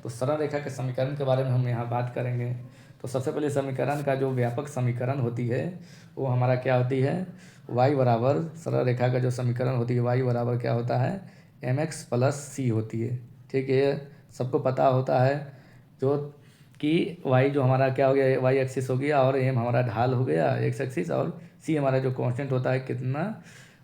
Speaker 1: तो सरल रेखा के समीकरण के बारे में हम यहाँ बात करेंगे। तो सबसे पहले समीकरण का जो व्यापक समीकरण होती है वो हमारा क्या होती है, y बराबर, सरल रेखा का जो समीकरण होती है y बराबर क्या होता है, mx प्लस सी होती है। ठीक है, ये सबको पता होता है जो कि y जो हमारा क्या हो गया, y एक्सिस हो गया और m हमारा ढाल हो गया x एक्सिस, और c हमारा जो कांस्टेंट होता है, कितना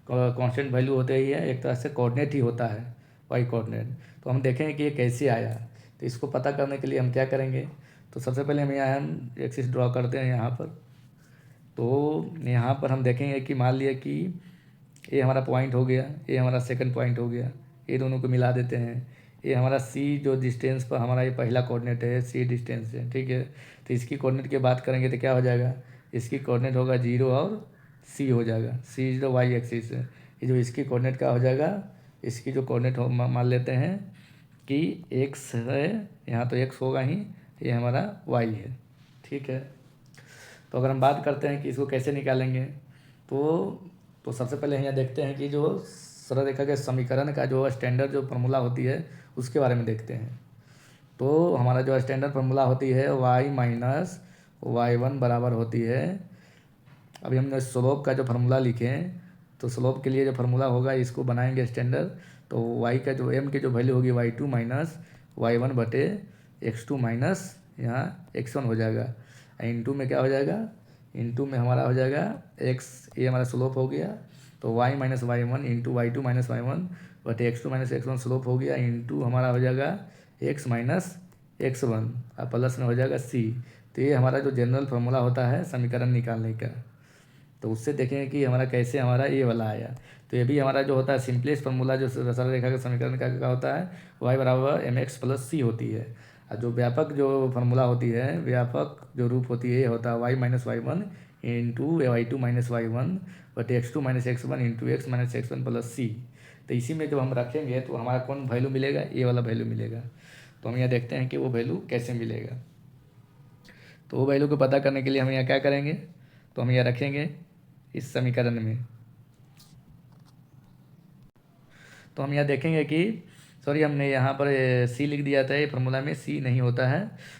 Speaker 1: कांस्टेंट वैल्यू होते ही है, एक तरह से कोऑर्डिनेट ही होता है y कोऑर्डिनेट। तो हम देखेंगे कि ये कैसे आया। तो इसको पता करने के लिए हम क्या करेंगे, तो सबसे पहले हम एक्सिस ड्रॉ करते हैं यहाँ पर। तो यहाँ पर हम देखेंगे कि मान लिया कि ये हमारा पॉइंट हो गया, ये हमारा सेकंड पॉइंट हो गया, ये दोनों को मिला देते हैं। ये हमारा सी जो डिस्टेंस पर हमारा ये पहला कोऑर्डिनेट है, सी डिस्टेंस है। ठीक है, तो इसकी कोऑर्डिनेट की बात करेंगे तो क्या हो जाएगा, इसकी कोऑर्डिनेट होगा 0 और सी हो जाएगा। सी जो वाई एक्सिस है, ये जो इसकी कोऑर्डिनेट क्या हो जाएगा, इसकी जो कोऑर्डिनेट हो मान लेते हैं कि एक्स है, यहाँ तो एक्स होगा ही, ये हमारा वाई है। ठीक है, तो अगर हम बात करते हैं कि इसको कैसे निकालेंगे, तो सबसे पहले यहाँ देखते हैं कि जो सरल रेखा के समीकरण का जो स्टैंडर्ड जो फार्मूला होती है उसके बारे में देखते हैं। तो हमारा जो स्टैंडर्ड फार्मूला होती है y माइनस y1 बराबर होती है, अभी हमने स्लोप का जो फार्मूला लिखे हैं तो स्लोप के लिए जो फार्मूला होगा इसको बनाएंगे स्टैंडर्ड। तो y का जो m की जो वैल्यू होगी y2 माइनस y1 बटे x2 माइनस यहाँ x1 हो जाएगा। इंटू में क्या हो जाएगा, इंटू में हमारा हो जाएगा x, ये हमारा स्लोप हो गया। तो y minus y1 into y2 minus y1 बटे x2 माइनस x1 स्लोप हो गया, इंटू हमारा हो जाएगा x माइनस x1 और प्लस में हो जाएगा c। तो ये हमारा जो जनरल फार्मूला होता है समीकरण निकालने का। तो उससे देखेंगे कि हमारा कैसे हमारा ये वाला आया। तो ये भी हमारा जो होता है सिंपलेस्ट फार्मूला जो सरल रेखा के समीकरण का क्या होता है, y बराबर mx प्लस सी होती है। और जो व्यापक जो फार्मूला होती है, व्यापक जो रूप होती है, ये होता है y minus y1 into y2 minus y1 बटे x2 minus x1 into x minus x1 plus C. तो इसी में जब हम रखेंगे तो हमारा कौन वैल्यू मिलेगा, ये वाला वैल्यू मिलेगा। तो हम यहाँ देखते हैं कि वो वैल्यू कैसे मिलेगा। तो वो वैल्यू को पता करने के लिए हम यहाँ क्या करेंगे, तो हम यहाँ रखेंगे इस समीकरण में। तो हम यहाँ देखेंगे कि सॉरी हमने यहाँ पर सी लिख दिया था, ये फार्मूला में सी नहीं होता है।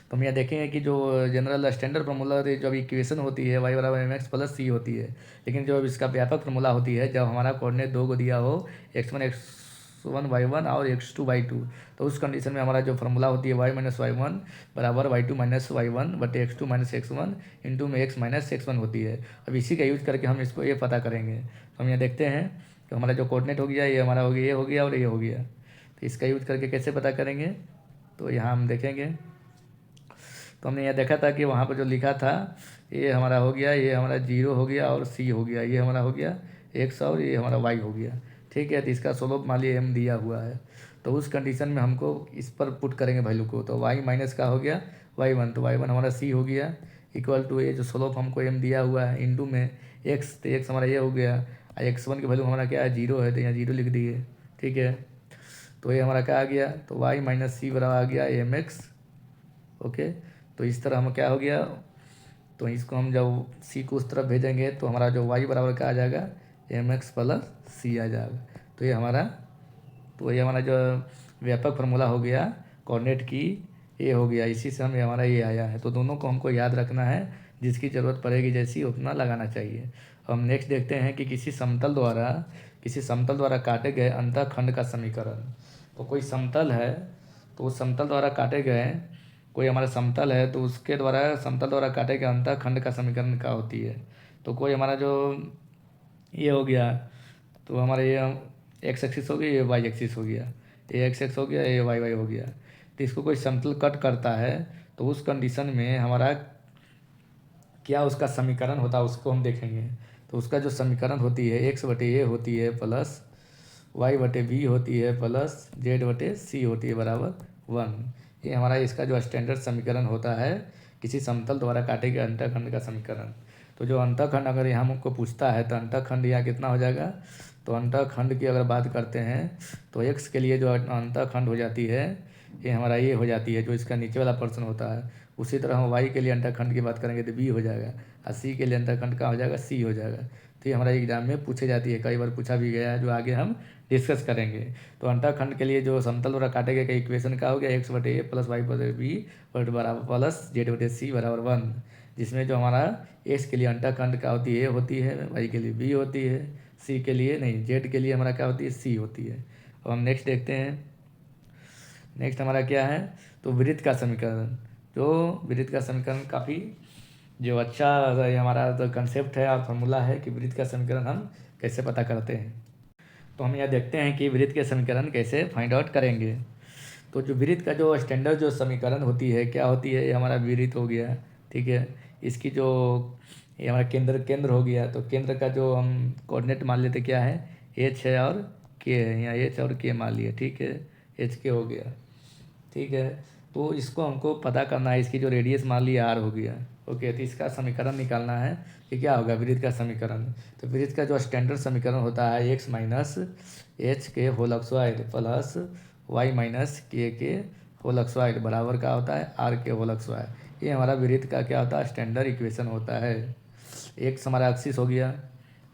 Speaker 1: तो हम यहाँ देखेंगे कि जो जनरल स्टैंडर्ड फार्मूला जो इक्वेशन होती है y बराबर mx प्लस सी होती है। लेकिन जो इसका व्यापक फार्मूला होती है, जब हमारा कोऑर्डिनेट दो को दिया हो x1 y1 और x2 y2, तो उस कंडीशन में हमारा जो फार्मूला होती है y माइनस y1 बराबर y2 माइनस y1 बटे x2 माइनस x1 इंटू में x माइनस x1 होती है। अब इसी का यूज करके हम इसको ये पता करेंगे। तो हम यहाँ देखते हैं कि हमारा जो कोऑर्डिनेट हो गया, ये हमारा हो गया, ये हो गया और ये हो गया। तो इसका यूज करके कैसे पता करेंगे, तो यहाँ हम देखेंगे। तो हमने यहाँ देखा था कि वहाँ पर जो लिखा था ये हमारा हो गया, ये हमारा 0 हो गया और c हो गया, ये हमारा हो गया x और ये हमारा y हो गया। ठीक है, तो इसका स्लोप मान लीजिए m दिया हुआ है। तो उस कंडीशन में हमको इस पर पुट करेंगे वैल्यू को। तो y माइनस का हो गया y1, तो y1 हमारा c हो गया इक्वल टू ये जो स्लोप हमको m दिया हुआ है इंटू में x, तो x हमारा ये हो गया। x1 की वैल्यू हमारा क्या है, 0 है, तो यहाँ 0 लिख दिए। ठीक है, तो ये हमारा क्या आ गया, तो y माइनस सी बराबर आ गया mx। ओके, तो इस तरह हम क्या हो गया, तो इसको हम जब c को उस तरफ भेजेंगे तो हमारा जो y बराबर क्या आ जाएगा, mx प्लस सी आ जाएगा। तो ये हमारा जो व्यापक फार्मूला हो गया कोऑर्डिनेट की, ये हो गया, इसी से हमें हमारा ये आया है। तो दोनों को हमको याद रखना है, जिसकी ज़रूरत पड़ेगी जैसी उतना लगाना चाहिए। हम नेक्स्ट देखते हैं कि किसी समतल द्वारा काटे गए अंतःखंड का समीकरण। तो कोई समतल है, तो उस समतल द्वारा काटे गए, कोई हमारा समतल है तो उसके द्वारा समतल द्वारा काटे गए अंतःखंड का समीकरण क्या होती है। तो कोई हमारा जो ये हो गया, तो हमारा ये एक्स एक्सिस हो गया, ये वाई एक्सिस हो गया, ये एक्स एक्स हो गया, ये वाई वाई हो गया। तो इसको कोई समतल कट करता है तो उस कंडीशन में हमारा क्या उसका समीकरण होता है उसको हम देखेंगे। तो उसका जो समीकरण होती है एक्स बटे ए होती है प्लस वाई बटे बी होती है प्लस जेड बटे सी होती है बराबर 1। ये हमारा इसका जो स्टैंडर्ड समीकरण होता है किसी समतल द्वारा काटे गए अंतःखंड का समीकरण। तो जो अंतःखंड अगर यहाँ हमको पूछता है तो अंतःखंड यहाँ कितना हो जाएगा, तो अंतःखंड की अगर बात करते हैं तो x के लिए जो अंतःखंड हो जाती है ये हमारा ये हो जाती है, जो इसका नीचे वाला पर्सन होता है। उसी तरह हम y के लिए अंतःखंड की बात करेंगे तो b हो जाएगा, और c के लिए अंतःखंड का हो जाएगा c हो जाएगा। तो ये हमारा एग्जाम में पूछे जाती है, कई बार पूछा भी गया है, जो आगे हम डिस्कस करेंगे। तो अंतःखंड के लिए जो समतल द्वारा काटे गए का इक्वेशन का हो गया x/a प्लस y/b बराबर प्लस z/c बराबर 1, जिसमें जो हमारा x के लिए अंतःखंड का होती है a होती है, y के लिए b होती है, c के लिए नहीं, z के लिए हमारा क्या होती है c होती है। अब हम नेक्स्ट देखते हैं। नेक्स्ट हमारा क्या है, तो वृत्त का समीकरण। जो वृत्त का समीकरण काफ़ी जो अच्छा हमारा तो कंसेप्ट है और फार्मूला है कि वृत्त का समीकरण हम कैसे पता करते हैं। तो हम यहाँ देखते हैं कि वृत्त के समीकरण कैसे फाइंड आउट करेंगे। तो जो वृत्त का जो स्टैंडर्ड जो समीकरण होती है क्या होती है, ये हमारा वृत्त हो गया, ठीक है। इसकी जो ये हमारा केंद्र हो गया, तो केंद्र का जो हम कोऑर्डिनेट मान लेते क्या है, एच है और के है, यहाँ एच और के मान लिए, ठीक है, एच के हो गया, ठीक है। तो इसको हमको पता करना है, इसकी जो रेडियस मान ली आर हो गया, ओके। तो इसका समीकरण निकालना है कि क्या होगा वृत्त का समीकरण। तो वृत्त का जो स्टैंडर्ड समीकरण होता है एक्स माइनस एच के whole square plus y minus के होल स्क्वायर बराबर का होता है आर के होल स्क्वायर। ये हमारा वृत्त का क्या होता है, स्टैंडर्ड इक्वेशन होता है। एक्स हमारा एक्सिस हो गया,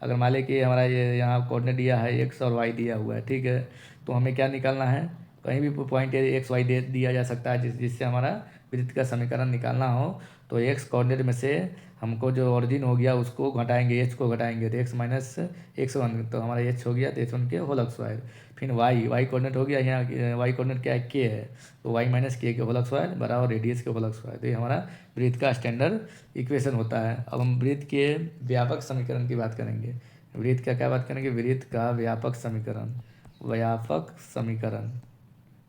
Speaker 1: अगर मान लें कि हमारा ये यहाँ कोऑर्डिनेट दिया है एक्स और वाई दिया हुआ है, ठीक है। तो हमें क्या निकालना है, कहीं भी पॉइंट एक्स वाई दे दिया जा सकता है जिससे हमारा वृत्त का समीकरण निकालना हो। तो एक्स कोऑर्डिनेट में से हमको जो ओरिजिन हो गया उसको घटाएंगे, एच को घटाएंगे, तो एक्स माइनस x1, तो हमारा एच हो गया, तो x1 के होल स्क्वायर। फिर वाई कोऑर्डिनेट हो गया, यहाँ वाई कोऑर्डिनेट क्या है, के है, तो वाई माइनस के होल स्क्वायर बराबर रेडियस के होल स्क्वायर। तो ये हमारा वृत्त का स्टैंडर्ड इक्वेशन होता है। अब हम वृत्त के व्यापक समीकरण की बात करेंगे। वृत्त का क्या बात करेंगे, वृत्त का व्यापक समीकरण, व्यापक समीकरण,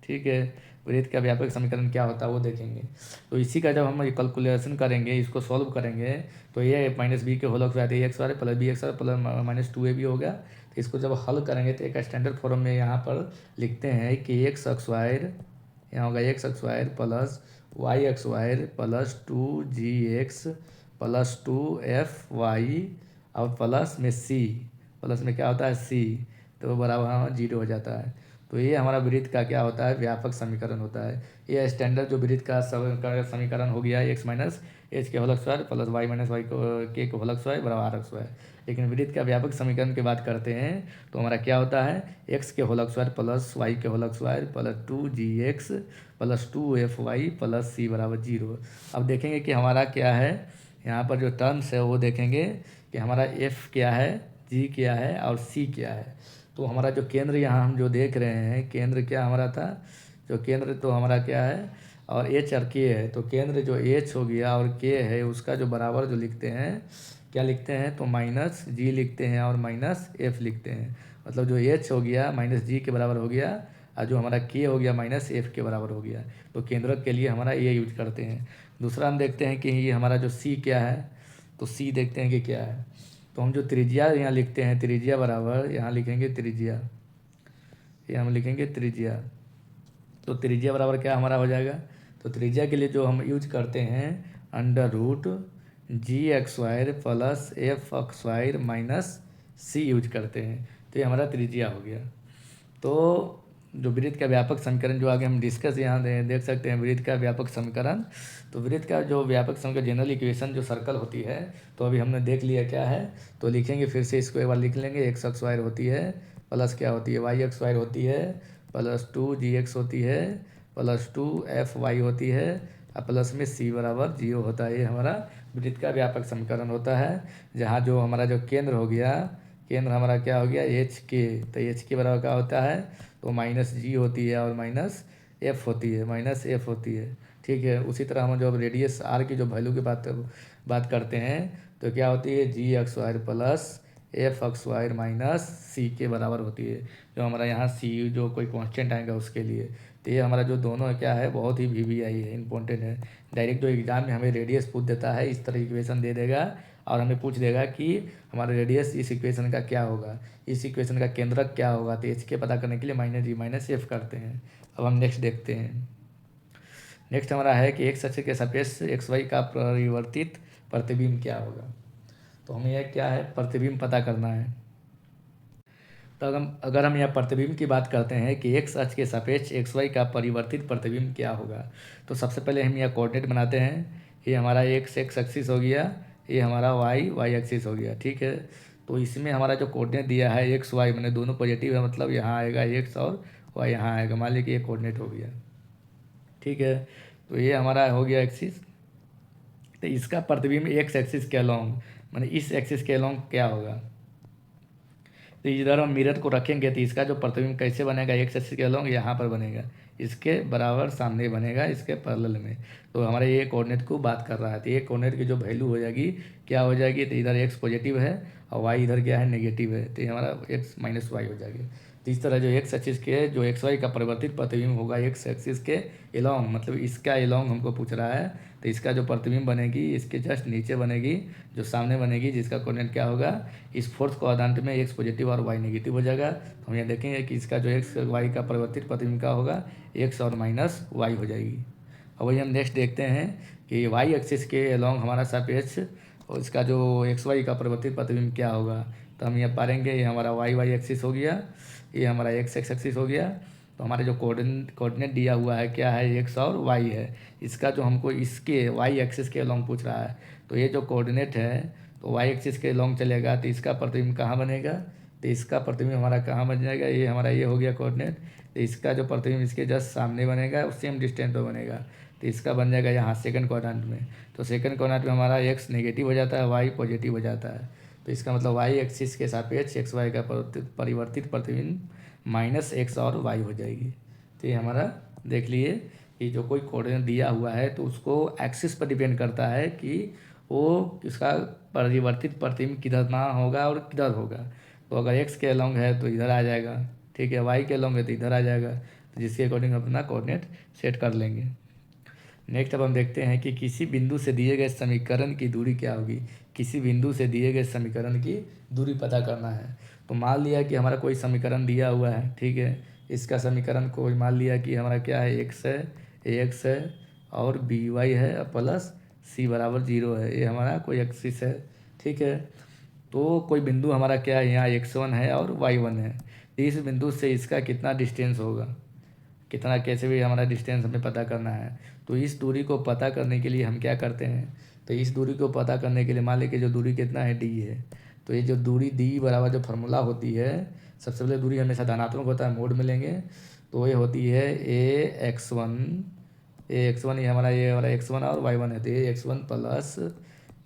Speaker 1: ठीक है। वृत्त का व्यापक समीकरण क्या होता है वो देखेंगे। तो इसी का जब हम कैलकुलेशन करेंगे, इसको सॉल्व करेंगे, तो ये माइनस बी के होल स्क्वायर एक्स वाले plus b x plus minus 2ab हो गया। तो इसको जब हल करेंगे तो एक स्टैंडर्ड फॉर्म में यहाँ पर लिखते हैं कि एक्स स्क्वायर, यहाँ होगा x square plus y square plus 2gx plus 2fy और प्लस में सी, प्लस में क्या होता है सी, तो बराबर हाँ 0 हो जाता है। तो ये हमारा वृत्त का क्या होता है, व्यापक समीकरण होता है। ये स्टैंडर्ड जो वृत्त का समीकरण हो गया एक्स माइनस एच के whole square plus y minus y के होल स्क्वायर बराबर आर स्क्वायर। लेकिन वृत्त का व्यापक समीकरण की बात करते हैं तो हमारा क्या होता है, एक्स के होल स्क्वायर प्लस वाई के whole square plus 2gx plus 2fy plus C बराबर 0। अब देखेंगे कि हमारा क्या है, यहाँ पर जो टर्म्स है वो देखेंगे कि हमारा f क्या है, g क्या है और c क्या है। तो हमारा जो केंद्र यहाँ हम जो देख रहे हैं, केंद्र क्या हमारा था, जो केंद्र तो हमारा क्या है, और एच और के है। तो केंद्र जो एच हो गया और के है उसका जो बराबर जो लिखते हैं, क्या लिखते हैं, तो माइनस जी लिखते हैं और माइनस एफ लिखते हैं। मतलब जो एच हो गया माइनस जी के बराबर हो गया, और जो हमारा के हो गया माइनस एफ के बराबर हो गया। तो केंद्रक के लिए हमारा ये यूज करते हैं। दूसरा हम देखते हैं कि ये हमारा जो सी क्या है, तो सी देखते हैं कि क्या है। तो हम जो त्रिज्या यहाँ लिखते हैं, त्रिज्या बराबर यहाँ लिखेंगे त्रिज्या, ये हम लिखेंगे त्रिज्या। तो त्रिज्या बराबर क्या हमारा हो जाएगा, तो त्रिज्या के लिए जो हम यूज करते हैं अंडर रूट जी x wire plus F x wire minus सी यूज करते हैं। तो ये हमारा त्रिज्या हो गया। तो जो वृत्त का व्यापक समीकरण जो आगे हम डिस्कस यहाँ देख सकते हैं, वृत्त का व्यापक समीकरण। तो वृत्त का जो व्यापक समीकरण जनरल इक्वेशन जो सर्कल होती है, तो अभी हमने देख लिया क्या है, तो लिखेंगे फिर से इसको एक बार लिख लेंगे। एक्स स्क्वायर होती है प्लस क्या होती है, वाई स्क्वायर होती है प्लस 2gx होती है प्लस 2fy होती है और प्लस में c बराबर 0 होता है। ये हमारा वृत्त का व्यापक समीकरण होता है, जहाँ जो हमारा जो केंद्र हो गया, केंद्र हमारा क्या हो गया एच के, तो एच के बराबर क्या होता है, तो माइनस जी होती है और माइनस एफ होती है, माइनस एफ होती है, ठीक है। उसी तरह हम जो अब रेडियस आर की जो वैल्यू की बात करते हैं, तो क्या होती है जी x wire plus F x wire minus सी के बराबर होती है। जो हमारा यहाँ सी जो कोई कांस्टेंट आएगा उसके लिए। तो ये हमारा जो दोनों क्या है बहुत ही वीवीआई है, इंपॉर्टेंट है। डायरेक्ट जो एग्जाम में हमें रेडियस पूछ देता है, इस तरह इक्वेशन दे देगा और हमें पूछ देगा कि हमारा रेडियस इस इक्वेशन का क्या होगा, इस इक्वेशन का केंद्रक क्या होगा। तो एच के पता करने के लिए माइनस जी माइनस एफ करते हैं। अब हम नेक्स्ट देखते हैं। नेक्स्ट हमारा है कि एक्स अक्ष के सापेक्ष एक्स वाई का परिवर्तित प्रतिबिंब क्या होगा। तो हमें यह क्या है, प्रतिबिंब पता करना है। तो अगर हम यहाँ प्रतिबिंब की बात करते हैं कि एक्स अक्ष के सापेक्ष एक्स वाई का परिवर्तित प्रतिबिंब क्या होगा, तो सबसे पहले हम यहाँ कोऑर्डिनेट बनाते हैं। ये हमारा एक्स एक्सिस हो गया, ये हमारा वाई एक्सिस हो गया, ठीक है। तो इसमें हमारा जो कोऑर्डिनेट दिया है एक्स वाई, मैंने दोनों पॉजिटिव है, मतलब यहाँ आएगा एक्स और वाई यहाँ आएगा। मान लीजिए कि ये कोऑर्डिनेट हो गया, ठीक है। तो ये हमारा हो गया एक्सिस। तो इसका प्रतिबिंब एक्स एक्सिस के अलॉन्ग, माने इस एक्सिस के अलॉन्ग क्या होगा। तो इधर हम मिरर को रखेंगे तो इसका जो प्रतिबिंब कैसे बनेगा, एक्स एक्सिस के अलॉन्ग यहाँ पर बनेगा, इसके बराबर सामने बनेगा, इसके पैरेलल में। तो हमारे ये कोऑर्डिनेट को बात कर रहा है। तो ये कोऑर्डिनेट की जो वैल्यू हो जाएगी क्या हो जाएगी, तो इधर एक्स पॉजिटिव है और वाई इधर क्या है, नेगेटिव है। तो ये हमारा एक्स माइनस वाई हो जाएगी। तो इस तरह जो एक्स एक्सिस के जो एक्स वाई का परिवर्तित प्रतिबिंब होगा एक्स एक्सिस के एलॉन्ग, मतलब इसका एलॉन्ग हमको पूछ रहा है। तो इसका जो प्रतिबिंब बनेगी इसके जस्ट नीचे बनेगी, जो सामने बनेगी, जिसका कोऑर्डिनेट क्या होगा, इस फोर्थ क्वाड्रेंट में एक्स पॉजिटिव और वाई नेगेटिव हो जाएगा। तो हम यहाँ देखेंगे कि इसका जो एक्स वाई का परिवर्तित प्रतिबिंब क्या होगा, एक्स और माइनस वाई हो जाएगी। और वही हम नेक्स्ट देखते हैं कि वाई एक्सिस के अलॉन्ग हमारा सापेक्ष और इसका जो एक्स वाई का परिवर्तित प्रतिबिंब क्या होगा। तो हम यहाँ पाएंगे ये हमारा वाई एक्सिस हो गया, ये हमारा एक्स एक्सिस हो गया। तो हमारे जो कोऑर्डिनेट दिया हुआ है क्या है, एक्स और वाई है। इसका जो हमको इसके वाई एक्सिस के अलॉन्ग पूछ रहा है, तो ये जो कोऑर्डिनेट है तो वाई एक्सिस के अलॉन्ग चलेगा। तो इसका प्रतिबिंब कहाँ बनेगा, तो इसका प्रतिबिंब हमारा कहाँ बन जाएगा, ये हमारा ये हो गया कोऑर्डिनेट। तो इसका जो प्रतिबिंब इसके जस्ट सामने बनेगा, सेम डिस्टेंस पर बनेगा। तो इसका बन जाएगा यहाँ सेकंड क्वाड्रेंट में। तो सेकंड क्वाड्रेंट में हमारा एक्स नेगेटिव हो जाता है, वाई पॉजिटिव हो जाता है। तो इसका मतलब वाई एक्सिस के सापेक्ष एक्स वाई का परिवर्तित प्रतिबिंब माइनस एक्स और वाई हो जाएगी। तो ये हमारा देख लिए कि जो कोई कोऑर्डिनेट दिया हुआ है तो उसको एक्सिस पर डिपेंड करता है कि वो इसका परिवर्तित प्रतिबिंब किधर ना होगा और किधर होगा। तो अगर एक्स के अलॉन्ग है तो इधर आ जाएगा, ठीक है, वाई के अलॉन्ग है तो इधर आ जाएगा। तो जिसके अकॉर्डिंग अपना कोऑर्डिनेट सेट कर लेंगे। नेक्स्ट अब हम देखते हैं कि किसी बिंदु से दिए गए समीकरण की दूरी क्या होगी। किसी बिंदु से दिए गए समीकरण की दूरी पता करना है। तो मान लिया कि हमारा कोई समीकरण दिया हुआ है, ठीक है। इसका समीकरण को मान लिया कि हमारा क्या है, एक्स है, एक्स है और बी वाई है प्लस सी बराबर 0 है। ये हमारा कोई एक्सिस है, ठीक है। तो कोई बिंदु हमारा क्या है, यहाँ x1 है और y1 है। तो इस बिंदु से इसका कितना डिस्टेंस होगा, कितना कैसे भी हमारा डिस्टेंस हमें पता करना है। तो इस दूरी को पता करने के लिए हम क्या करते हैं, तो इस दूरी को पता करने के लिए मान लीजिए जो दूरी कितना है, डी है। तो ये जो दूरी डी बराबर जो फार्मूला होती है, सबसे पहले दूरी हमेशा धनात्मक होता है, मोड में लेंगे। तो ये होती है ए एक्स वन, ये हमारा x1 और y1 है। तो ये x1 plus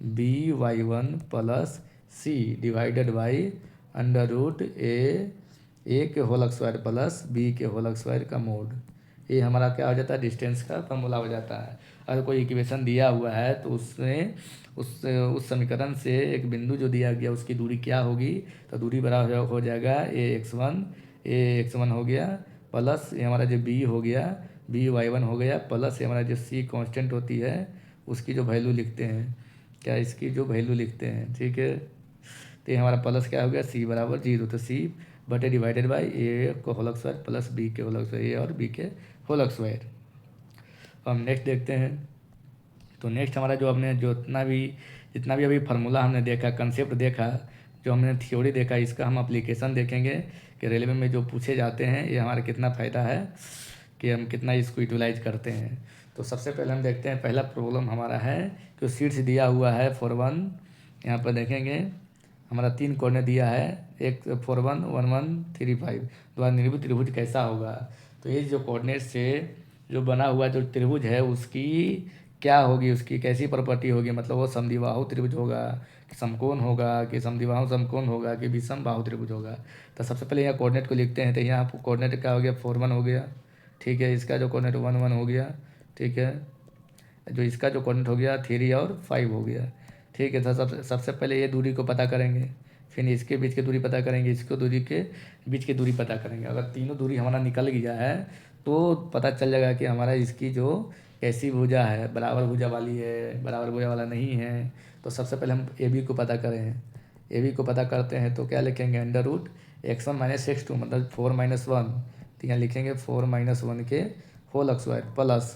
Speaker 1: b y one plus C divided by under root a के होल स्क्वायर प्लस बी के होल स्क्वायर का मोड। ये हमारा क्या हो जाता है, डिस्टेंस का फॉर्मूला हो जाता है। अगर कोई इक्वेशन दिया हुआ है तो उसमें उस समीकरण से एक बिंदु जो दिया गया उसकी दूरी क्या होगी, तो दूरी बराबर हो जाएगा ए एक्स वन हो गया प्लस ये हमारा जो बी हो गया, बी वाई1 हो गया प्लस ये हमारा जो सी कांस्टेंट होती है उसकी जो वैल्यू लिखते हैं, क्या इसकी जो वैल्यू लिखते हैं, ठीक है। तो ये हमारा प्लस क्या हो गया, सी बराबर 0। तो सी बटे डिवाइडेड बाई ए को होल स्क्वायर प्लस बी के होल स्क्वायर, ए और बी के होल स्क्वायर। हम नेक्स्ट देखते हैं। तो नेक्स्ट हमारा जो हमने जितना भी अभी फार्मूला हमने देखा, कंसेप्ट देखा, जो हमने थ्योरी देखा, इसका हम अप्लीकेशन देखेंगे कि रेलवे में जो पूछे जाते हैं ये हमारा कितना फ़ायदा है कि हम कितना इसको यूटिलाइज करते हैं। तो सबसे पहले हम देखते हैं, पहला प्रॉब्लम हमारा है कि सीट्स दिया हुआ है 4 1। यहाँ पर देखेंगे हमारा 3 कोने दिया है, एक 4 1 1 1 3 5 द्वारा निर्मित त्रिभुज कैसा होगा। तो ये जो कोऑर्डिनेट से जो बना हुआ जो त्रिभुज है उसकी क्या होगी, उसकी कैसी प्रॉपर्टी होगी, मतलब वो समद्विबाहु त्रिभुज होगा कि समकोण होगा कि समद्विबाहु समकोण होगा कि विषम बाहु त्रिभुज होगा। तो सबसे पहले यहाँ कोऑर्डिनेट को लिखते हैं। तो यहाँ कोऑर्डिनेट क्या हो गया, 4 1 हो गया, ठीक है। इसका जो कोऑर्डिनेट 1 1 हो गया, ठीक है। जो इसका जो कोऑर्डिनेट हो गया 3 और 5 हो गया, ठीक है। तो सबसे पहले ये दूरी को पता करेंगे, फिर इसके बीच की दूरी पता करेंगे, इसको दूरी के बीच की दूरी पता करेंगे। अगर तीनों दूरी हमारा निकल गया है तो पता चल जाएगा कि हमारा इसकी जो कैसी भुजा है, बराबर भुजा वाली है, बराबर भुजा वाला नहीं है। तो सबसे पहले हम ए बी को पता करें। ए बी को पता करते हैं तो क्या लिखेंगे, under root x1 minus x2 मतलब 4 - 1। तो यहाँ लिखेंगे 4 - 1 के होल स्क्वायर प्लस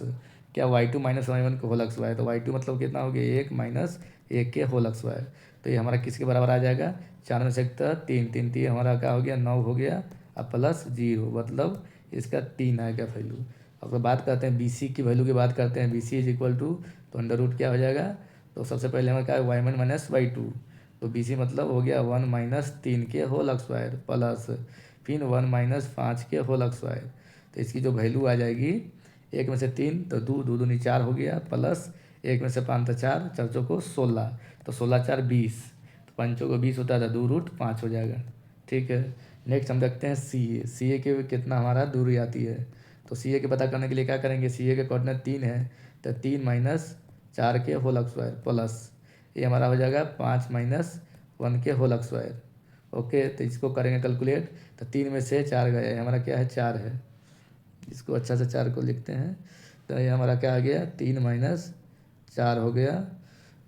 Speaker 1: क्या y2 माइनस y1 के होल स्क्वायर। तो y2 मतलब कितना हो गया 1 माइनस 1 के होल स्क्वायर। तो ये हमारा किसके बराबर आ जाएगा 4 में से 3 3 3 हमारा क्या हो गया 9 हो गया अब प्लस 0 मतलब इसका 3 आएगा वैल्यू। अब बात करते हैं BC की वैल्यू की बात करते हैं। BC इज इक्वल टू तो अंडर रूट क्या हो जाएगा। तो सबसे पहले हमें क्या है y1 माइनस y2। तो BC मतलब हो गया 1 माइनस 3 के होल स्क्वायर प्लस फिर 1 माइनस 5 के होल स्क्वायर। तो इसकी जो वैल्यू आ जाएगी 1 में से 3 तो 2 2 दूनी 4 हो गया प्लस 1 में से 5 तो 4 4 चौको 16 तो 16 4 20 तो 5 चौको 20 होता है तो 2 रूट 5 हो जाएगा। ठीक है। नेक्स्ट हम देखते हैं CA के कितना हमारा दूरी आती है। तो CA के पता करने के लिए क्या करेंगे CA के कोऑर्डिनेट 3 है तो 3 माइनस 4 के होल स्क्वायर प्लस ये हमारा हो जाएगा 5 माइनस 1 के होल स्क्वायर। ओके तो इसको करेंगे कैलकुलेट तो 3 में से 4 गए हमारा क्या है 4 है। इसको अच्छा से 4 को लिखते हैं तो ये हमारा क्या आ गया 3 माइनस 4 हो गया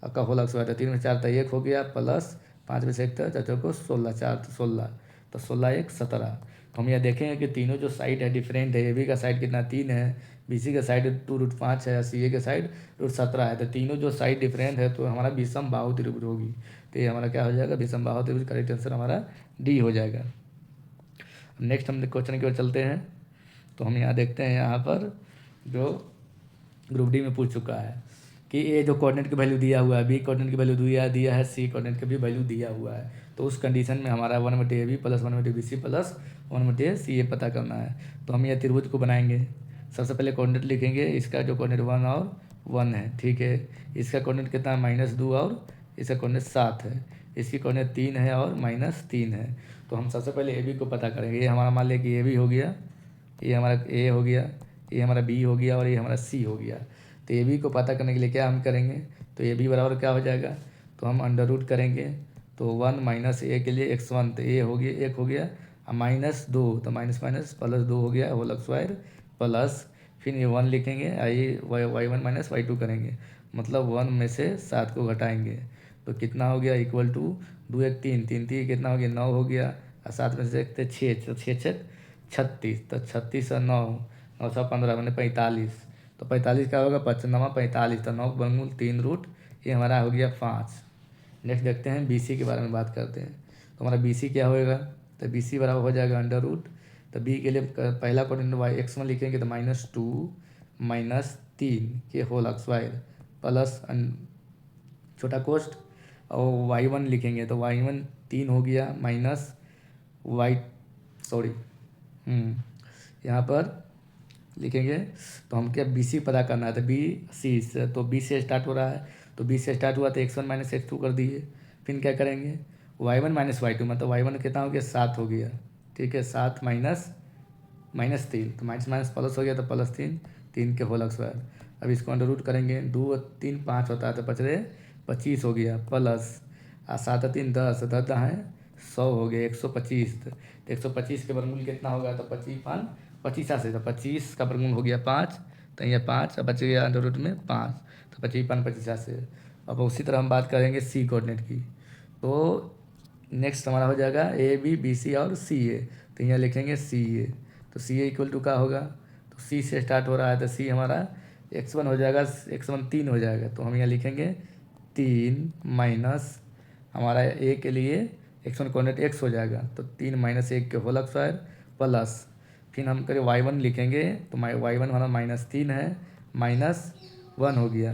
Speaker 1: आपका होल स्क्वायर। तो 3 में 4 तो 1 हो गया प्लस 5 में से 1 था चाचा को 16 4 तो 16 तो 16 1 17। तो हम यह देखेंगे कि तीनों जो साइड है डिफरेंट है। AB का साइड कितना 3 है BC का साइड 2 रूट 5 है CA के साइड रूट 17 है। तो तीनों जो साइड डिफरेंट है तो हमारा विषम बाहु त्रिभुज होगी। तो ये हमारा क्या हो जाएगा विषम बाहु त्रिभुज। करेक्ट आंसर हमारा D हो जाएगा। नेक्स्ट हम क्वेश्चन की ओर चलते हैं। तो हम यहाँ देखते हैं यहाँ पर जो ग्रुप D में पूछ चुका है कि ए जो कोऑर्डिनेट की वैल्यू दिया हुआ है B कोऑर्डिनेट की वैल्यू दिया है C कोऑर्डिनेट की भी वैल्यू दिया हुआ है। तो उस कंडीशन में हमारा 1/AB plus 1/BC plus 1/CA पता करना है। तो हम यह त्रिभुज को बनाएंगे। सबसे पहले कोऑर्डिनेट लिखेंगे इसका जो कोऑर्डिनेट 1 और 1 है। ठीक है। इसका कोऑर्डिनेट कितना है -2 और इसका कोऑर्डिनेट 7 है। इसकी कोऑर्डिनेट 3 है और -3 है। तो हम सबसे पहले AB को पता करेंगे। ये हमारा मान लिया कि AB हो गया ये हमारा A हो गया ये हमारा B हो गया और ये हमारा C हो गया। तो AB को पता करने के लिए क्या हम करेंगे तो AB बराबर क्या हो जाएगा तो हम अंडर रूट करेंगे। तो 1 माइनस A के लिए x1 तो A हो गया 1 हो गया -2 तो माइनस माइनस प्लस 2 हो गया होल स्क्वायर प्लस फिर ये 1 लिखेंगे y1 माइनस y2 करेंगे मतलब 1 में से 7 को घटाएंगे तो कितना हो गया इक्वल टू 2 1 3 3 3 कितना हो गया 9 हो गया और 7 में से 6 तो 6 6 36 तो 36 और 9 9 सौ 15 मैंने 45 तो 45 क्या होगा 95 45 तो 9 वर्गमूल 3 रूट ये हमारा हो गया 5। नेक्स्ट देखते हैं BC के बारे में बात करते हैं। तो हमारा BC क्या होएगा तो BC बराबर हो जाएगा अंडर रूट। तो B के लिए पहला कोऑर्डिनेट x1 लिखेंगे तो -2 -3 के होल स्क्वायर प्लस छोटा कोष्ट और y1 लिखेंगे तो y1 3 हो गया माइनस y सॉरी यहाँ पर लिखेंगे तो हम क्या BC पता करना है तो BC से तो B से स्टार्ट हो रहा है तो B से स्टार्ट हुआ तो x1 माइनस x2 कर दिए। फिर क्या करेंगे y1 माइनस y2 मतलब y1 कितना हो गया 7 हो गया। ठीक है 7 -3 तो माइनस माइनस प्लस हो गया तो +3 3 के होल स्क्वायर। अब इसको अंडर रूट करेंगे 2 और 3 5 होता है तो 25 हो गया प्लस 7 और 3 10 10 है 100 हो गया 125 तो 125 के वर्गमूल कितना होगा तो 25 से तो 25 का वर्गमूल हो गया 5 तो ये 5 अब बच गया अंडर रूट में 5 तो 25 से। अब उसी तरह हम बात करेंगे C कोऑर्डिनेट की। तो नेक्स्ट हमारा हो जाएगा AB BC और CA तो यहाँ लिखेंगे CA तो CA इक्वल टू क्या होगा तो C से स्टार्ट हो रहा है तो C हमारा x1 हो जाएगा x1 3 हो जाएगा तो हम यहाँ लिखेंगे 3 माइनस हमारा A के लिए x1 कोऑर्डिनेट x हो जाएगा तो 3 - 1 के होल स्क्वायर प्लस फिर हम करें y1 लिखेंगे तो y1 हमारा -3 है -1 हो गया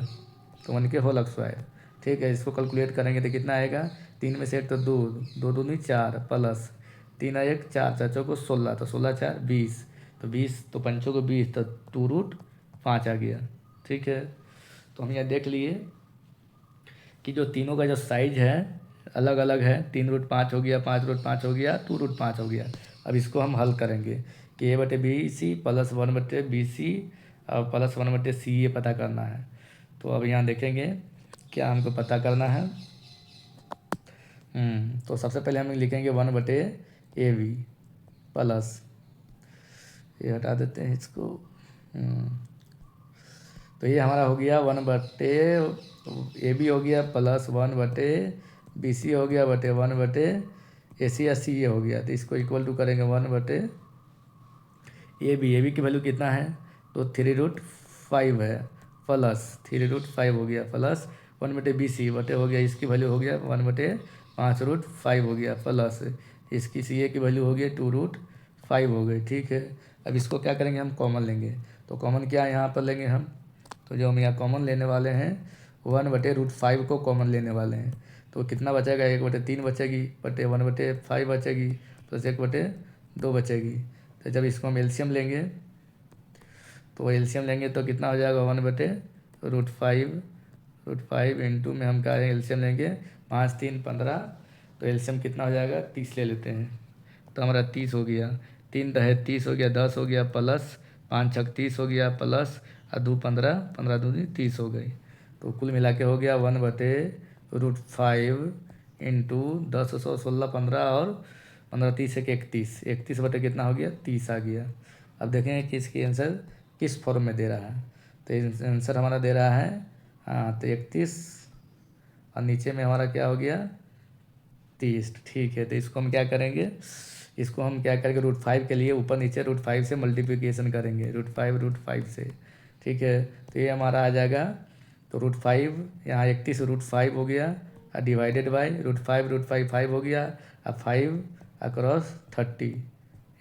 Speaker 1: तो 1 के होल स्क्वायर। ठीक है इसको कैलकुलेट करेंगे तो कितना आएगा 3 में से 1 तो 2 2 दूनी 4 प्लस 3 और 1 4 4 को 16 तो 16 4 20 तो 20 तो 5 को 20 तो 2 रूट 5 आ गया। ठीक है तो हम यहाँ देख लिए कि जो तीनों का जो साइज है अलग अलग है 3 रूट 5 हो गया 5 रूट 5 हो गया 2 रूट 5 हो गया। अब इसको हम हल करेंगे कि A/BC प्लस 1/BC और प्लस 1/CA पता करना है। तो अब यहाँ देखेंगे क्या हमको पता करना है। तो सबसे पहले हम लिखेंगे 1/AB प्लस ये हटा देते हैं इसको। तो ये हमारा हो गया 1/AB हो गया प्लस 1/BC हो गया 1/AC या CA हो गया। तो इसको इक्वल टू करेंगे 1/AB की वैल्यू कितना है तो 3 रूट 5 है प्लस 3√5 हो गया प्लस 1/BC बटे हो गया इसकी वैल्यू हो गया 1/5√5 हो गया प्लस इसकी CA की वैल्यू हो गई 2√5 हो गई। ठीक है, अब इसको क्या करेंगे हम कॉमन लेंगे। तो कॉमन क्या यहाँ पर लेंगे हम, तो जो हम यहाँ कॉमन लेने वाले हैं 1/√5 को कॉमन लेने वाले हैं। तो कितना बचेगा 1/3 बचेगी बटे 1/5 बचेगी प्लस 1/2 बचेगी। तो जब इसको हम एलसीएम लेंगे तो एलसीएम लेंगे तो कितना हो जाएगा 1/√5 इंटू में हम क्या एलसीएम लेंगे 5 3 15। तो एलसीएम कितना हो जाएगा 30 ले लेते हैं। तो हमारा 30 हो गया, 3 रहे 30 हो गया 10 हो गया प्लस 5 6 30 हो गया प्लस 2 15 15 2 30 हो गई। तो कुल मिला के हो गया 1/√5 इंटू 10 100 16 15 और 15 30 एक 31 31 बटे कितना हो गया 30 आ गया। अब देखेंगे कि इसकी आंसर किस फॉर्म में दे रहा है। तो आंसर हमारा दे रहा है तो 31 और नीचे में हमारा क्या हो गया 30। ठीक है, तो इसको हम क्या करेंगे, इसको हम क्या करेंगे √5 के लिए ऊपर नीचे √5 से मल्टीप्लिकेशन करेंगे √5 से। ठीक है, तो ये हमारा आ जाएगा तो √5 यहाँ 31 √5 हो गया और डिवाइडेड बाई √5 5 हो गया अब 5 अक्रॉस 30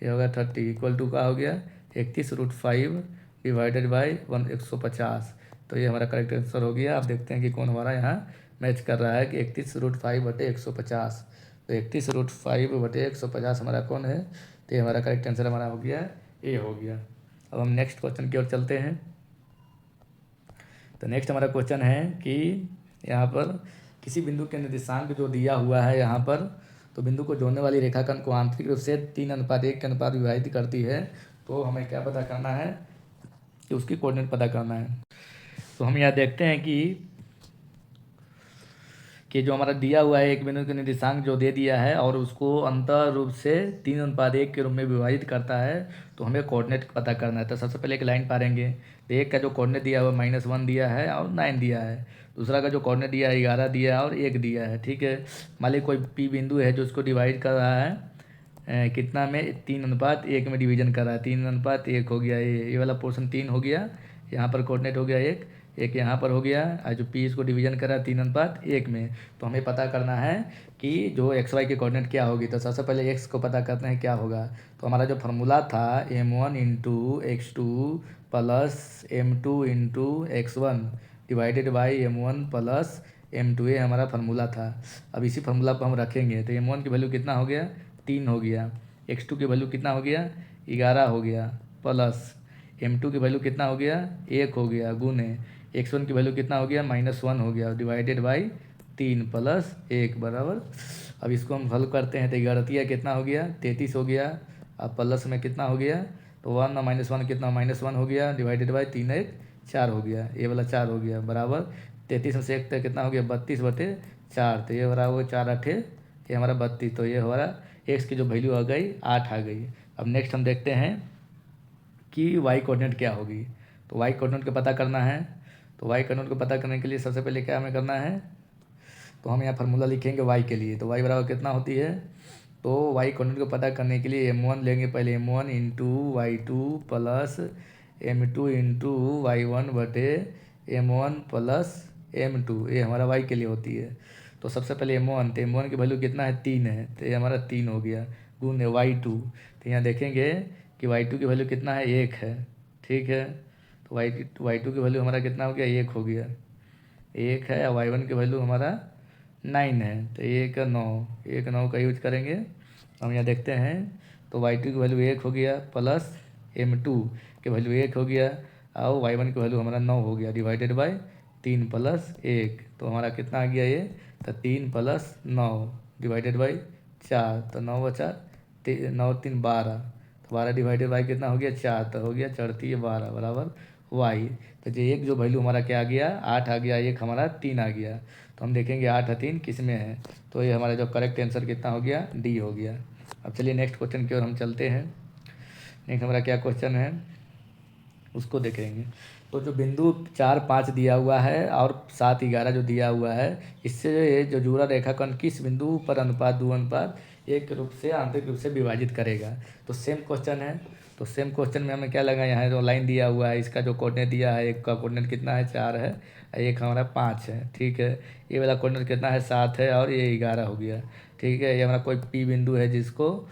Speaker 1: ये होगा 30 इक्वल टू का हो गया 31 √5 डिवाइडेड बाई 150। तो ये हमारा करेक्ट आंसर हो गया। आप देखते हैं कि कौन हमारा यहाँ मैच कर रहा है कि 31 √5 बटे 150। तो 31 √5 बटे 150 हमारा कौन है, तो ये हमारा करेक्ट आंसर हमारा हो गया ए हो गया। अब हम नेक्स्ट क्वेश्चन की ओर चलते हैं। तो नेक्स्ट हमारा क्वेश्चन है कि यहाँ पर किसी बिंदु के निर्देशांक जो दिया हुआ है यहाँ पर, तो बिंदु को जोड़ने वाली रेखाखंड को आंतरिक रूप से 3:1 के अनुपात विभाजित करती है। तो हमें क्या पता करना है कि उसकी कोऑर्डिनेट पता करना है। तो हम यहाँ देखते हैं कि जो हमारा दिया हुआ है एक बिंदु के निर्देशांक जो दे दिया है और उसको अंतर रूप से 3:1 के रूप में विभाजित करता है। तो हमें कोऑर्डिनेट पता करना है। तो सबसे पहले एक लाइन पारेंगे। तो एक का जो कोऑर्डिनेट दिया हुआ -1 दिया है और 9 दिया है। दूसरा का जो कोऑर्डिनेट दिया है 11 दिया है और 1 दिया है। ठीक है, मान लीजिए कोई पी बिंदु है जो उसको डिवाइड कर रहा है कितना में 3:1 में डिवीजन कर रहा है। 3:1 हो गया, ये वाला पोर्शन 3 हो गया, यहाँ पर कोऑर्डिनेट हो गया 1 यहाँ पर हो गया और जो पी इसको डिवीजन करा 3:1 में। तो हमें पता करना है कि जो XY की कोऑर्डिनेट क्या होगी। तो सबसे पहले x को पता करते हैं क्या होगा। तो हमारा जो फार्मूला था m1 into x2 plus m2 into x1 divided by m1 plus m2 ये हमारा फार्मूला था। अब इसी फार्मूला को हम रखेंगे तो m1 की वैल्यू कितना हो गया 3 हो गया, x2 की वैल्यू कितना हो गया 11 हो गया प्लस m2 की वैल्यू कितना हो गया 1 हो गया गुने x1 की वैल्यू कितना हो गया -1 हो गया डिवाइडेड बाई 3 प्लस 1 बराबर। अब इसको हम हल करते हैं तो 11 कितना हो गया 33 हो गया। अब प्लस में कितना हो गया तो 1 और -1 कितना -1 हो गया डिवाइडेड बाई 3 1 4 हो गया, ये वाला 4 हो गया बराबर 33 में से 1 तक कितना हो गया 32/4। तो ये बराबर 4 8 ये हमारा 32। तो ये हमारा x की जो वैल्यू आ गई 8 आ गई। अब नेक्स्ट हम देखते हैं कि y कोऑर्डिनेट क्या होगी। तो y कोऑर्डिनेट को पता करना है। तो y कोऑर्डिनेट को पता करने के लिए सबसे पहले क्या हमें करना है, तो हम यहाँ फार्मूला लिखेंगे y के लिए। तो y बराबर कितना होती है, तो y कोऑर्डिनेट को पता करने के लिए m1 लेंगे पहले m1 into y2 plus m2 into y1 बटे m1 प्लस m2 ये हमारा y के लिए होती है। तो सबसे पहले m1 तो m1 की वैल्यू कितना है 3 है, तो ये हमारा 3 हो गया गुण y2। तो यहाँ देखेंगे कि y2 की वैल्यू कितना है 1 है। ठीक है, तो y2 की वैल्यू हमारा कितना हो गया 1 हो गया, 1 है। और y1 की वैल्यू हमारा 9 है, तो 1 9 का यूज करेंगे। हम यहाँ देखते हैं तो y2 की वैल्यू 1 हो गया प्लस m2 की वैल्यू 1 हो गया और y1 की वैल्यू हमारा 9 हो गया डिवाइडेड बाई 3 प्लस 1। तो हमारा कितना आ गया ये, तो 3 प्लस 9 डिवाइडेड बाई 4। तो 9 बचा 9 3 12, तो 12 डिवाइडेड बाई कितना हो गया 4, तो हो गया 4 3 12 बराबर y। तो जो एक जो वैल्यू हमारा क्या आ गया 8 आ गया, एक हमारा 3 आ गया। तो हम देखेंगे 8 और 3 किस में है, तो ये हमारा जो करेक्ट आंसर कितना हो गया डी हो गया। अब चलिए नेक्स्ट क्वेश्चन की ओर हम चलते हैं। नेक्स्ट हमारा क्या क्वेश्चन है उसको देखेंगे। तो जो बिंदु 4 5 दिया हुआ है और 7 11 जो दिया हुआ है, इससे ये जो जुड़ा रेखाखंड किस बिंदु पर अनुपात 2:1 के रूप से आंतरिक रूप से विभाजित करेगा। तो सेम क्वेश्चन है। तो सेम क्वेश्चन में हमें क्या लगा, यहाँ जो लाइन दिया हुआ है इसका जो कोऑर्डिनेट दिया है, एक का कोऑर्डिनेट कितना है 4 है, एक हमारा 5 है, ठीक है। ये वाला कोऑर्डिनेट कितना है 7 है, और ये 11 हो गया, ठीक है। ये हमारा कोई पी बिंदु है जिसको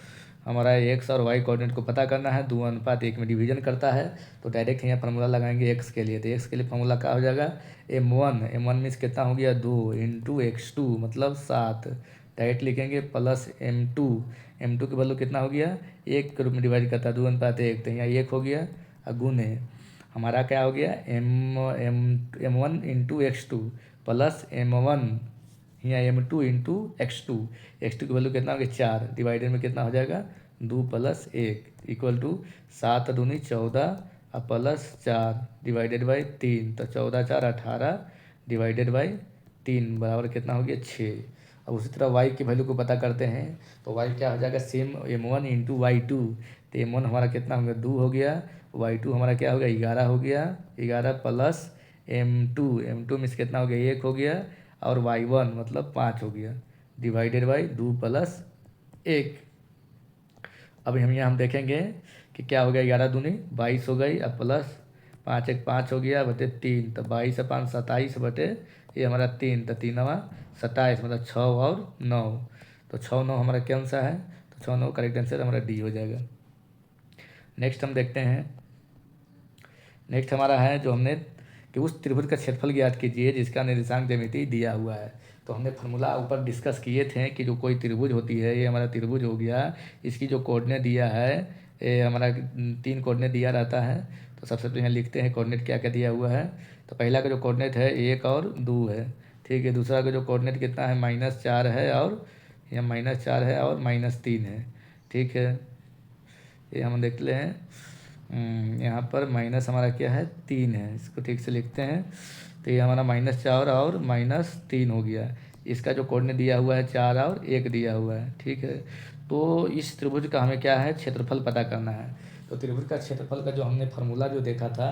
Speaker 1: हमारा एक्स और वाई कोऑर्डिनेट को पता करना है, 2:1 में डिवीजन करता है। तो डायरेक्ट यहाँ फार्मूला लगाएंगे एक्स के लिए। तो एक्स के लिए फार्मूला क्या हो जाएगा, m1 मीन्स कितना हो गया 2 इंटू x2 मतलब 7, डायरेक्ट लिखेंगे, प्लस m2 की वैल्यू कितना हो गया 1 के रूप में डिवाइड करता है, 2:1, तो यहाँ 1 हो गया, और गुने हमारा क्या हो गया m1 into x2 plus m1 यहाँ m2 इंटू x2 की वैल्यू कितना हो गया 4, डिवाइडेड में कितना हो जाएगा 2 + 1 इक्वल टू 7 दूनी 14 और प्लस 4 डिवाइडेड बाई 3, तो 14 4 18 डिवाइडेड बाई 3 बराबर कितना हो गया 6। अब उसी तरह y की वैल्यू को पता करते हैं, तो y क्या हो जाएगा सेम m1 इंटू y2, तो m1 हमारा कितना हो गया 2 हो गया, y2 हमारा क्या हो गया 11 हो गया, 11 प्लस m2 मीन्स कितना हो गया 1 हो गया, और y1 मतलब 5 हो गया, डिवाइडेड बाई 2 + 1। अब हम यहाँ देखेंगे कि क्या हो गया, 11 दूनी 22 हो गई, अब प्लस 5 1 5 हो गया बटे 3, तो 22 और 5 27 बटे ये हमारा 3, तो 3 27 मतलब 6 और 9, तो 6 9 हमारा कौन सा है, तो 6 9 करेक्ट आंसर हमारा डी हो जाएगा। नेक्स्ट हम देखते हैं, नेक्स्ट हमारा है जो हमने कि उस त्रिभुज का क्षेत्रफल ज्ञात कीजिए जिसका निर्देशांक ज्यामिति दिया हुआ है। तो हमने फार्मूला ऊपर डिस्कस किए थे कि जो कोई त्रिभुज होती है, ये हमारा त्रिभुज हो गया, इसकी जो कोऑर्डिनेट दिया है ये हमारा 3 कोऑर्डिनेट दिया रहता है। तो सबसे पहले यहाँ लिखते हैं कोऑर्डिनेट क्या क्या दिया हुआ है। तो पहला का जो कोऑर्डिनेट है 1 और 2 है, ठीक है। दूसरा का जो कोऑर्डिनेट कितना है -4 है, और यहाँ -4 है और -3 है, ठीक है। ये हम देख ले हैं, यहाँ पर माइनस हमारा क्या है 3 है, इसको ठीक से लिखते हैं। तो ये हमारा -4 और -3 हो गया। इसका जो कोऑर्डिनेट दिया हुआ है 4 और 1 दिया हुआ है, ठीक है। तो इस त्रिभुज का हमें क्या है क्षेत्रफल पता करना है। तो त्रिभुज का क्षेत्रफल का जो हमने फार्मूला जो देखा था,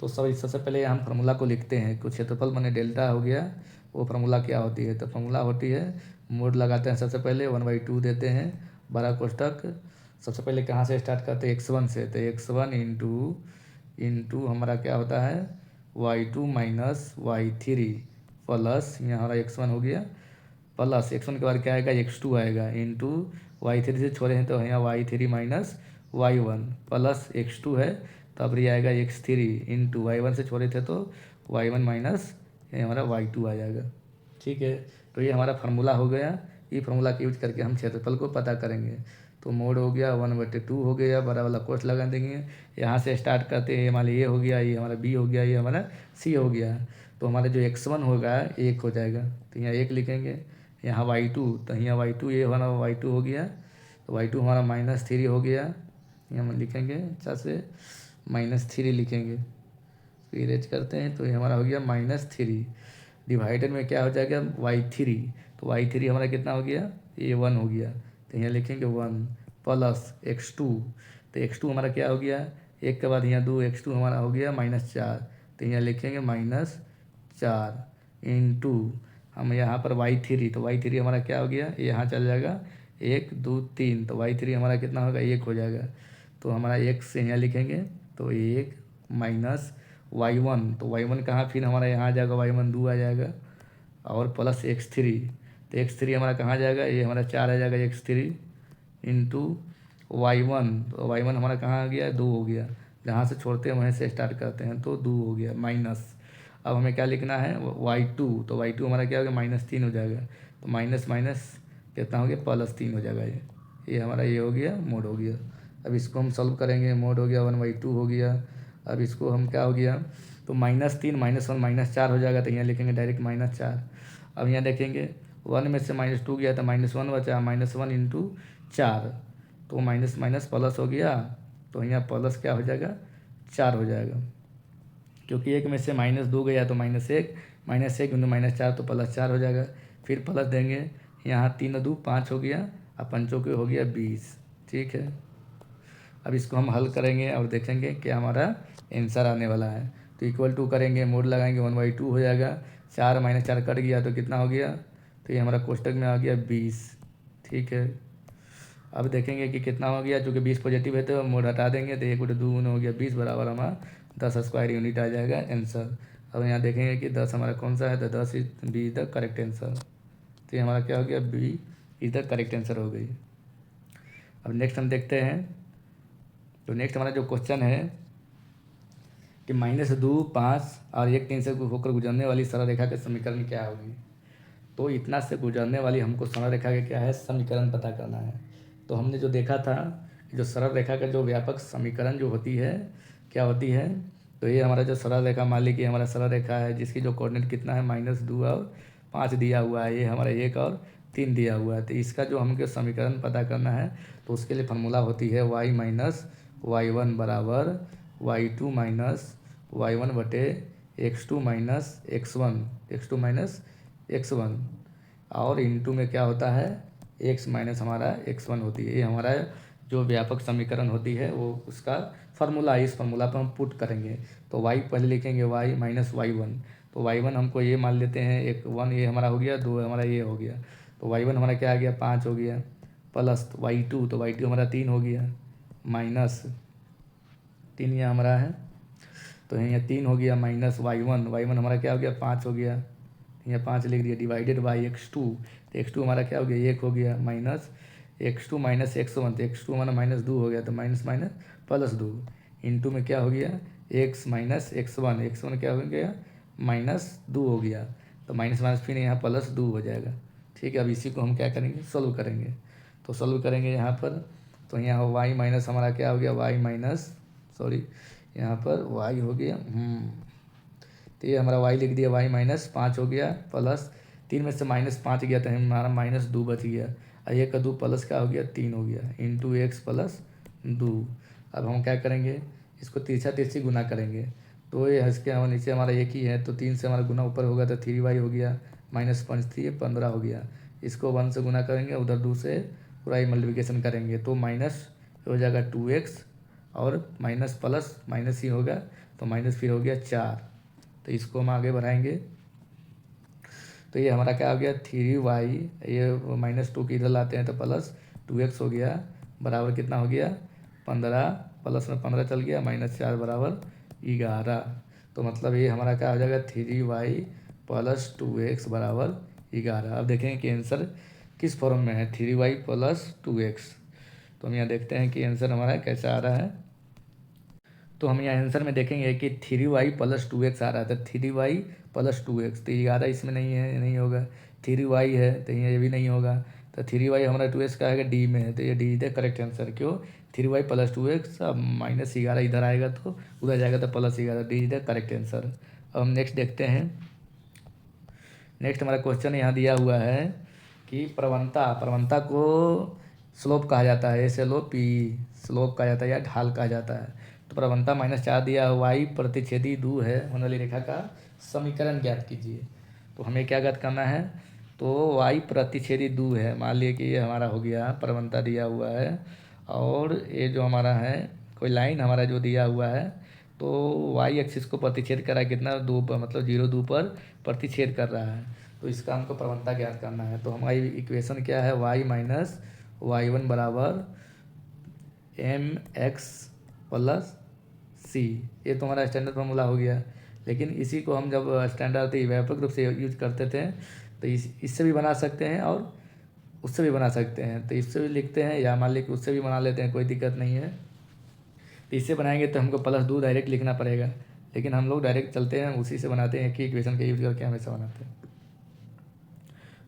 Speaker 1: तो सबसे पहले हम फार्मूला को लिखते हैं। कुछ क्षेत्रफल माने डेल्टा हो गया, वो फार्मूला क्या होती है, तो फार्मूला होती है, मोड लगाते हैं सबसे पहले 1/2 देते हैं, बड़ा कोष्टक। सबसे पहले कहाँ से स्टार्ट करते हैं x1 से, तो x1 इंटू हमारा क्या होता है y2 माइनस y3 प्लस यहाँ हमारा x1 हो गया, प्लस x1 के बाद क्या आएगा x2 आएगा, इंटू y3 से छोड़े हैं तो यहाँ y3 minus y1 plus x2 है, तो अब ये आएगा x3 इंटू y1 से छोड़े थे तो y1 माइनस ये हमारा y2 आ जाएगा, ठीक है। तो ये हमारा फार्मूला हो गया। ये फार्मूला का यूज करके हम क्षेत्रफल को पता करेंगे। तो मोड हो गया 1/2 हो गया, बड़ा वाला कोष्ठ लगा देंगे, यहाँ से स्टार्ट करते हैं, मान लीजिए ये हो गया, ये हमारा बी हो गया, ये हमारा सी हो गया। तो हमारा जो x1 होगा 1 हो जाएगा, तो यहाँ 1 लिखेंगे, यहाँ y2, तो यहाँ y2 ये हमारा y2 हो गया, तो y2 हमारा -3 हो गया, यहाँ हम लिखेंगे अच्छा से -3 लिखेंगे, तो इरेज करते हैं, तो ये हमारा हो गया -3 डिवाइडेड में क्या हो जाएगा y3, तो y3 हमारा कितना हो गया ये 1 हो गया, तो यहाँ लिखेंगे 1 प्लस x2, तो x2 हमारा क्या हो गया 1 के बाद यहाँ 2, x2 हमारा हो गया -4, तो यहाँ लिखेंगे -4 इंटू हम यहाँ पर y3, तो y3 हमारा क्या हो गया यहाँ चल जाएगा 1 2 3, तो y3 हमारा कितना होगा 1 हो जाएगा, तो हमारा 1 से यहाँ लिखेंगे, तो 1 माइनस y1, तो y1 कहाँ फिर हमारा यहाँ आ जाएगा, y1 2 आ जाएगा, और प्लस x3, तो x3 हमारा कहाँ जाएगा, ये हमारा 4 आ जाएगा x3 इंटू y1, तो y1 हमारा कहाँ आ गया 2 हो गया, जहाँ से छोड़ते हैं वहीं से स्टार्ट करते हैं, तो 2 हो गया माइनस। अब हमें क्या लिखना है y2, तो y2 हमारा क्या हो गया -3 हो जाएगा, तो माइनस माइनस कितना हो गया +3 हो जाएगा, ये हमारा ये हो गया मोड हो गया। अब इसको हम सॉल्व करेंगे, मोड हो गया 1/2 हो गया। अब इसको हम क्या हो गया, तो -3 -1 -4 हो जाएगा, तो यहाँ लिखेंगे डायरेक्ट -4। अब यहाँ देखेंगे 1 में से -2 गया तो -1 बचा, -1 इंटू 4, तो माइनस माइनस प्लस हो गया, तो यहाँ प्लस क्या हो जाएगा 4 हो जाएगा, क्योंकि 1 में से -2 गया तो -1 -1 इंटू -4 तो +4 हो जाएगा। फिर प्लस देंगे, यहाँ 3 2 5 हो गया, और 5 के हो गया 20, ठीक है। अब इसको हम हल करेंगे और देखेंगे कि हमारा आंसर आने वाला है। तो इक्वल टू करेंगे, मोड लगाएंगे 1/2 हो जाएगा, 4 - 4 कट गया तो कितना हो गया, तो ये हमारा कोष्टक में आ गया 20, ठीक है। अब देखेंगे कि कितना हो गया, चूँकि 20 पॉजिटिव है तो मोड हटा देंगे तो 1/2 हो गया 20 बराबर हमारा 10 स्क्वायर यूनिट आ जाएगा आंसर। अब यहाँ देखेंगे कि 10 हमारा कौन सा है, तो 10 B is the correct answer. तो ये हमारा क्या हो गया, B is the correct answer हो गई। अब नेक्स्ट हम देखते हैं, तो नेक्स्ट हमारा जो क्वेश्चन है कि -2, 5 और 1, 3 से होकर गुजरने वाली सरल रेखा का समीकरण क्या होगी। तो इतना से गुजरने वाली हमको सरल रेखा का क्या है, समीकरण पता करना है। तो हमने जो देखा था कि जो सरल रेखा का जो व्यापक समीकरण जो होती है क्या होती है, तो ये हमारा जो सरल रेखा, मान लीजिए हमारा सरल रेखा है जिसकी जो कोऑर्डिनेट कितना है -2 और 5 दिया हुआ है, ये हमारा 1 और 3 दिया हुआ है। तो इसका जो हमको समीकरण पता करना है तो उसके लिए फार्मूला होती है y माइनस y1 बराबर y2 माइनस y1 बटे x2 माइनस x1 और इंटू में क्या होता है, x माइनस हमारा x1 होती है। ये हमारा जो व्यापक समीकरण होती है वो उसका फार्मूला, इस फार्मूला पर हम पुट करेंगे। तो y पहले लिखेंगे y माइनस y1, तो y1 हमको ये मान लेते हैं, एक 1 ये हमारा हो गया, 2 हमारा ये हो गया, तो y1 हमारा क्या आ गया 5 हो गया, प्लस y2, तो y2 हमारा 3 हो गया, माइनस 3 ये हमारा है, तो यहाँ 3 हो गया, माइनस y1 हमारा क्या हो गया 5 हो गया, यहाँ 5 लिख दिया, डिवाइडेड बाई x2, तो x2 हमारा क्या हो गया 1 हो गया, माइनस x2 माइनस x1, तो x2 हमारा -2 हो गया, तो माइनस माइनस प्लस 2 इंटू में क्या हो गया x माइनस x1 क्या हो गया -2 हो गया, तो माइनस माइनस फिर यहाँ +2 हो जाएगा। ठीक है, अब इसी को हम क्या करेंगे, सोल्व करेंगे। तो सोल्व करेंगे यहाँ पर, तो यहाँ y माइनस हमारा क्या हो गया यहाँ पर y हो गया, तो ये हमारा y लिख दिया, y माइनस 5 हो गया, प्लस 3 में से -5 गया तो हमारा -2 बच गया, और 1 का 2 प्लस क्या हो गया 3 हो गया, इंटू x प्लस 2। अब हम क्या करेंगे, इसको तिरछी गुना करेंगे, तो ये इसके हमारे नीचे हमारा 1 ही है, तो 3 से हमारा गुना ऊपर होगा तो 3y हो गया, -5 3 15 हो गया, इसको 1 से गुना करेंगे, उधर 2 से पूरा ही मल्टीप्लिकेशन करेंगे, तो माइनस हो जाएगा 2x और माइनस प्लस माइनस ही होगा, तो माइनस फिर हो गया 4, तो इसको हम आगे बढ़ाएंगे, तो ये हमारा क्या हो गया 3y, ये -2 की इधर लाते हैं तो प्लस 2x हो गया, बराबर कितना हो गया 15, प्लस में 15 चल गया, -4 बराबर 11। तो मतलब ये हमारा क्या हो जाएगा 3y प्लस 2x बराबर 11। अब देखेंगे कि आंसर किस फॉर्म में है, 3y प्लस 2x। तो हम यहाँ देखते हैं कि आंसर हमारा कैसा आ रहा है। तो हम यहाँ आंसर में देखेंगे कि 3y प्लस 2x आ रहा था, 3y प्लस 2x, तो 11 इसमें नहीं है, नहीं होगा, 3y है तो ये भी नहीं होगा, तो 3y हमारा 2x का आएगा डी में है, तो ये D is the correct answer. क्यों, 3y प्लस 2x, अब -11 इधर आएगा तो उधर जाएगा तो +11, D is the correct answer. अब हम नेक्स्ट देखते हैं, नेक्स्ट हमारा क्वेश्चन यहाँ दिया हुआ है कि प्रवणता को स्लोप कहा जाता है, ऐसे लो पी स्लोप कहा जाता है या ढाल कहा जाता है। तो प्रवणता -4 दिया, y प्रतिच्छेदी दूर है होने वाली रेखा का समीकरण ज्ञात कीजिए। तो हमें क्या ज्ञात करना है, तो y प्रतिच्छेदी दूर है, मान लिए कि ये हमारा हो गया, प्रवणता दिया हुआ है, और ये जो हमारा है कोई लाइन हमारा जो दिया हुआ है, तो y एक्सिस को प्रतिच्छेद कर रहा है कितना 2 पर, मतलब 0 2 पर प्रतिच्छेद कर रहा है, तो इसका हमको प्रवणता ज्ञात करना है। तो हमारी इक्वेशन क्या है, y माइनस y1 बराबर mx प्लस c, ये तो हमारा स्टैंडर्ड फार्मूला हो गया। लेकिन इसी को हम जब स्टैंडर्ड व्यापक रूप से यूज करते थे तो इससे भी बना सकते हैं और उससे भी बना सकते हैं, तो इससे भी लिखते हैं या मान लीजिए कि उससे भी बना लेते हैं, कोई दिक्कत नहीं है। तो इससे बनाएंगे तो हमको +2 डायरेक्ट लिखना पड़ेगा, लेकिन हम लोग डायरेक्ट चलते हैं उसी से बनाते हैं कि इक्वेशन का यूज करके हमेशा बनाते हैं।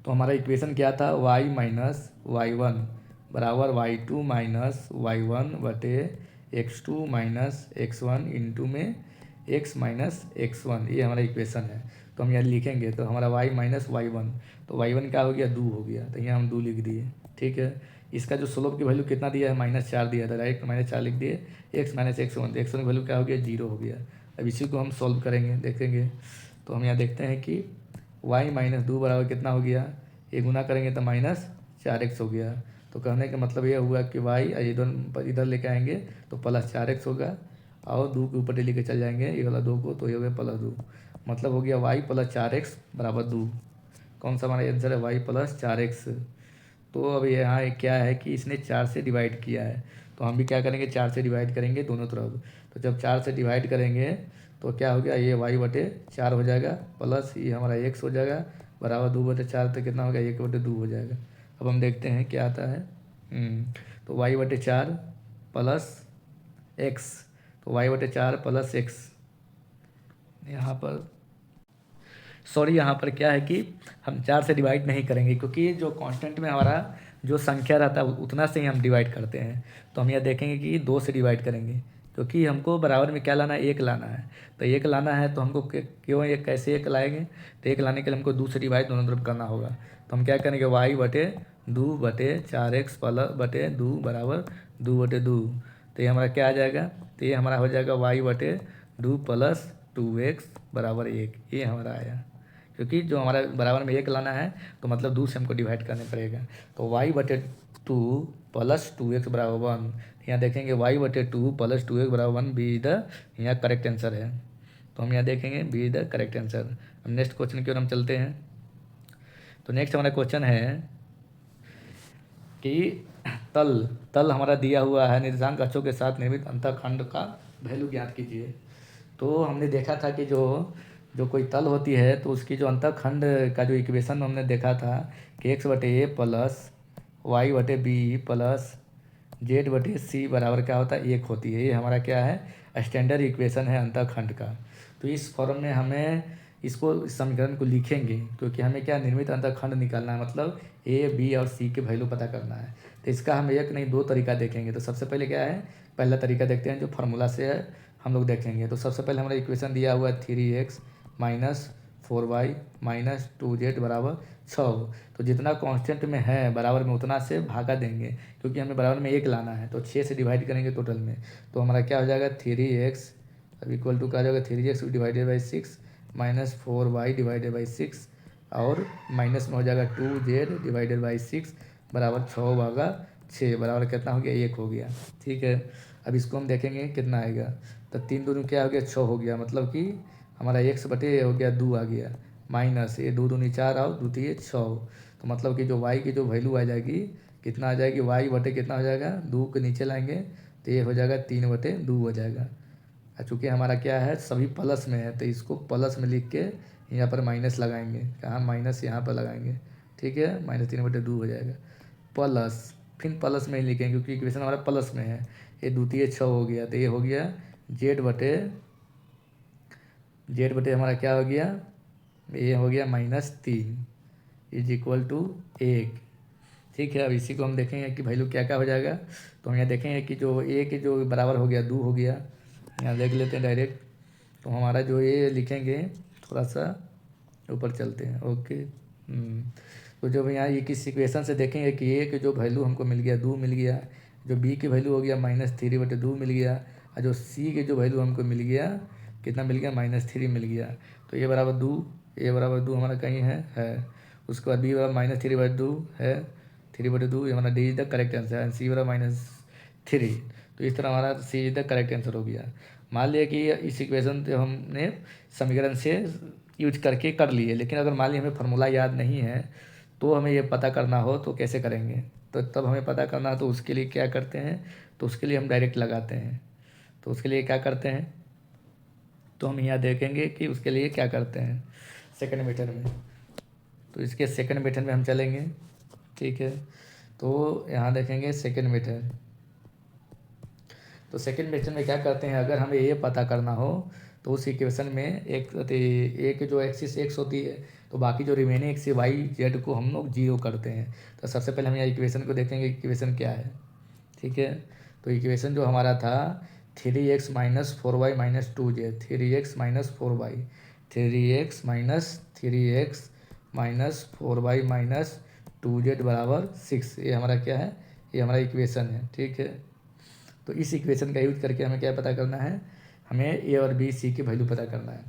Speaker 1: तो हमारा इक्वेशन क्या था, y माइनस y1 बराबर y2 माइनस y1 बटे x2 माइनस x1 इंटू में x माइनस x1, ये हमारा इक्वेशन है। तो हम यहाँ लिखेंगे तो हमारा y माइनस y1, तो y1 क्या हो गया 2 हो गया, तो यहाँ हम 2 लिख दिए। ठीक है, इसका जो स्लोप की वैल्यू कितना दिया है -4 दिया था, डायरेक्ट -4 लिख दिए, x माइनस x1, तो x1 की वैल्यू क्या हो गया 0 हो गया। अब इसी को हम सॉल्व करेंगे, देखेंगे। तो हम यहाँ देखते हैं कि y माइनस 2 बराबर कितना हो गया, ये गुना करेंगे तो -4x हो गया। तो कहने का मतलब ये हुआ कि y इधर लेके आएंगे तो +4x होगा, और 2 के ऊपर लेके चल जाएंगे ये वाला 2 को, तो ये हो गया +2, मतलब हो गया y + 4x बराबर 2। कौन सा हमारा आंसर है, y + 4x। तो अब यहाँ क्या है कि इसने 4 से डिवाइड किया है, तो हम भी क्या करेंगे 4 से डिवाइड करेंगे दोनों तरफ। तो जब 4 से डिवाइड करेंगे तो क्या हो गया, ये y/4 हो जाएगा, प्लस ये हमारा x हो जाएगा बराबर 2/4, तो कितना हो गया 1/2 हो जाएगा। अब हम देखते हैं क्या आता है। तो y/4 प्लस x, तो y/4 प्लस x, यहाँ पर सॉरी यहाँ पर क्या है कि हम 4 से डिवाइड नहीं करेंगे, क्योंकि जो कांस्टेंट में हमारा जो संख्या रहता है उतना से ही हम डिवाइड करते हैं। तो हम यह देखेंगे कि 2 से डिवाइड करेंगे, क्योंकि हमको बराबर में क्या लाना है, 1 लाना है। तो 1 लाना है तो हमको क्यों एक कैसे 1 लाएंगे, तो 1 लाने के लिए हमको 2 से डिवाइड दोनों तरफ करना होगा। तो हम क्या करेंगे y/2/4x प्लस बटे 2 बराबर 2/2। तो ये हमारा क्या आ जाएगा, तो ये हमारा हो जाएगा y/2 प्लस 2x बराबर 1, ये हमारा आया। क्योंकि जो हमारा बराबर में 1 लाना है तो मतलब 2 से हमको डिवाइड करने पड़ेगा। तो y/2 प्लस 2x बराबर 1, यहाँ देखेंगे y/2 प्लस 2x बराबर 1 बी द यहाँ करेक्ट आंसर है। तो हम यहाँ देखेंगे बी द करेक्ट आंसर। अब नेक्स्ट क्वेश्चन की ओर हम चलते हैं। तो नेक्स्ट हमारा क्वेश्चन है कि तल हमारा दिया हुआ है, निर्देशांक अक्षों के साथ निर्मित अंतःखंड का वैल्यू ज्ञात कीजिए। तो हमने देखा था कि जो कोई तल होती है तो उसकी जो अंतःखंड का जो इक्वेशन हमने देखा था कि x/a plus y/b plus z/c बराबर क्या होता है, 1 होती है। ये हमारा क्या है, स्टैंडर्ड इक्वेशन है अंतःखंड का। तो इस फॉर्म में हमें इसको इस समीकरण को लिखेंगे, क्योंकि हमें क्या निर्मित अंतःखंड निकालना है, मतलब a, b और c के वैल्यू पता करना है। तो इसका हम एक नहीं 2 तरीका देखेंगे। तो सबसे पहले क्या है, पहला तरीका देखते हैं जो फार्मूला से है हम लोग देखेंगे। तो सबसे पहले हमारा इक्वेशन दिया हुआ है 3x minus 4y minus 2z बराबर 6। तो जितना कांस्टेंट में है बराबर में उतना से भागा देंगे, क्योंकि हमें बराबर में 1 लाना है। तो 6 से डिवाइड करेंगे टोटल में, तो हमारा क्या हो जाएगा 3x अब इक्वल टू क्या हो जाएगा 3x divided by 6 minus 4y divided by 6 और माइनस में हो जाएगा 2z डिवाइडेड बाई 6 बराबर 6/6 बराबर कितना हो गया 1 हो गया। ठीक है, अब इसको हम देखेंगे कितना आएगा। तो 3 दूनी क्या हो गया 6 हो गया, मतलब कि हमारा x/a हो गया 2 आ गया, माइनस ये 2 दूनी 4 और 2 3 6। तो मतलब कि जो y की जो वैल्यू आ जाएगी कितना आ जाएगी, y/ कितना हो जाएगा 2 के नीचे लाएंगे तो ये हो जाएगा 3/2 हो जाएगा। चूँकि हमारा क्या है सभी प्लस में है तो इसको प्लस में लिख के यहाँ पर माइनस लगाएंगे, कहाँ माइनस यहाँ पर लगाएंगे। ठीक है, -3/2 हो जाएगा, प्लस फिर प्लस में ही लिखेंगे क्योंकि इक्वेशन हमारा प्लस में है। ये 2 3 6 हो गया, तो ये हो गया z/, हमारा क्या हो गया, ये हो गया -3 इज इक्वल टू 1। ठीक है, अब इसी को हम देखेंगे कि वैल्यू क्या क्या हो जाएगा। तो हम यहाँ देखेंगे कि जो a के जो बराबर हो गया 2 हो गया, यहाँ देख लेते हैं डायरेक्ट। तो हमारा जो ये लिखेंगे थोड़ा सा ऊपर चलते हैं। ओके, तो जब यहाँ ये किस इक्वेशन से देखेंगे कि a के जो वैल्यू हमको मिल गया 2 मिल गया, जो b की वैल्यू हो गया -3/2 मिल गया, और जो c के जो वैल्यू हमको मिल गया कितना मिल गया -3 मिल गया। तो ये बराबर 2, ए बराबर 2 हमारा कहीं है। उसके बाद b बराबर -3/2 है, 3/2 ये हमारा D is the correct answer है, सी बराबर -3। तो इस तरह हमारा सी इज द करेक्ट आंसर हो गया। मान लिया कि इस इक्वेशन जो हमने समीकरण से यूज करके कर लिए, लेकिन अगर मान लिया हमें फार्मूला याद नहीं है तो हमें ये पता करना हो तो कैसे करेंगे। तो तब हमें पता करना हो तो उसके लिए क्या करते हैं, तो उसके लिए हम डायरेक्ट लगाते हैं। तो उसके लिए क्या करते हैं, तो हम यहाँ देखेंगे कि उसके लिए क्या करते हैं सेकंड मेथड में। तो इसके सेकंड मेथड में हम चलेंगे। ठीक है, तो यहाँ देखेंगे सेकंड मेथड। तो सेकंड मेथड में क्या करते हैं, अगर हमें ये पता करना हो तो उस इक्वेशन में एक जो एक्सिस x होती है तो बाकी जो रिमेनिंग एक्सिस y z को हम लोग 0 करते हैं। तो सबसे पहले हम यहाँ इक्वेशन को देखेंगे इक्वेशन क्या है। ठीक है, तो इक्वेशन जो हमारा था 3x minus 4y minus 2z, 3x minus 4y, 3x minus 4y minus 2z बराबर 6, ये हमारा क्या है, ये हमारा इक्वेशन है। ठीक है, तो इस इक्वेशन का यूज करके हमें क्या पता करना है, हमें ए और बी सी की वैल्यू पता करना है।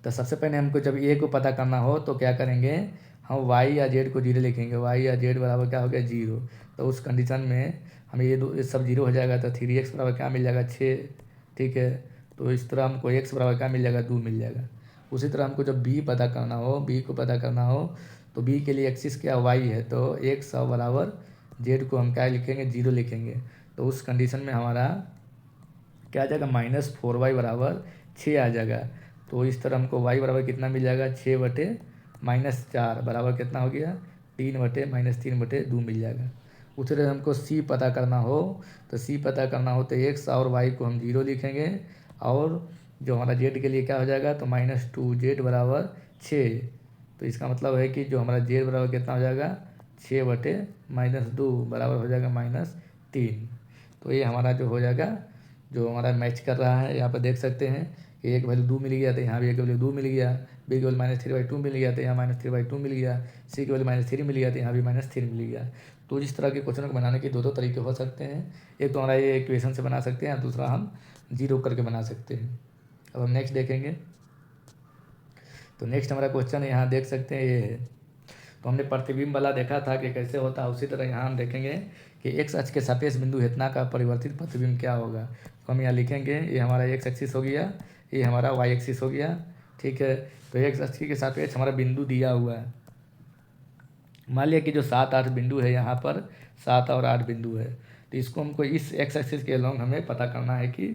Speaker 1: तो सबसे पहले हमको जब ए को पता करना हो तो क्या करेंगे, हम वाई या जेड को 0 लिखेंगे, वाई या जेड बराबर क्या हो गया 0। तो उस कंडीशन में हमें ये सब 0 हो जाएगा, तो 3x बराबर क्या मिल जाएगा 6। ठीक है, तो इस तरह हमको x बराबर क्या मिल जाएगा 2 मिल जाएगा। उसी तरह हमको जब b पता करना हो, b को पता करना हो तो बी के लिए एक्सिस क्या वाई है, तो एक्स और बराबर जेड को हम क्या लिखेंगे, 0 लिखेंगे। तो उस कंडीशन में हमारा क्या आ जाएगा, -4y बराबर 6 आ जाएगा। तो इस तरह हमको y बराबर कितना मिल जाएगा, 6/-4 बराबर कितना हो गया, 3/-3/2 मिल जाएगा। उसी तरह हमको c पता करना हो, तो c पता करना हो तो x और y को हम 0 लिखेंगे, और जो हमारा z के लिए क्या हो जाएगा, तो -2z बराबर 6। तो इसका मतलब है कि जो हमारा z बराबर कितना हो जाएगा, 6/-2 बराबर हो जाएगा -3। तो ये हमारा जो हो जाएगा, जो हमारा मैच कर रहा है, यहाँ पर देख सकते हैं कि एक वैल्यू 2 मिल गया, तो यहाँ भी एक वैल्यू 2 मिल गया, बी की वैल्यू -3/2 मिल गया, तो यहाँ -3/2 मिल गया, सी की वैल्यू -3 मिल गया, तो यहाँ भी -3 मिल गया। तो इस तरह के क्वेश्चन को बनाने के दो तरीके हो सकते हैं। एक तो हमारा ये इक्वेशन से बना सकते हैं, दूसरा हम जीरो करके बना सकते हैं। अब हम नेक्स्ट देखेंगे। तो नेक्स्ट हमारा क्वेश्चन यहाँ देख सकते हैं, ये है। तो हमने प्रतिबिंब वाला देखा था कि कैसे होता है, उसी तरह यहाँ हम देखेंगे कि एक्स अक्ष के सापेक्ष बिंदु इतना का परिवर्तित प्रतिबिंब क्या होगा। तो हम यहाँ लिखेंगे, ये हमारा एक्स एक्सिस हो गया, ये हमारा वाई एक्सिस हो गया, ठीक है। तो एक्स अक्ष के सापेक्ष हमारा बिंदु दिया हुआ है। मान लिया कि जो 7-8 बिंदु है, यहाँ पर 7 और 8 बिंदु है, तो इसको हमको इस एक्स एक्सिस के अलॉन्ग हमें पता करना है कि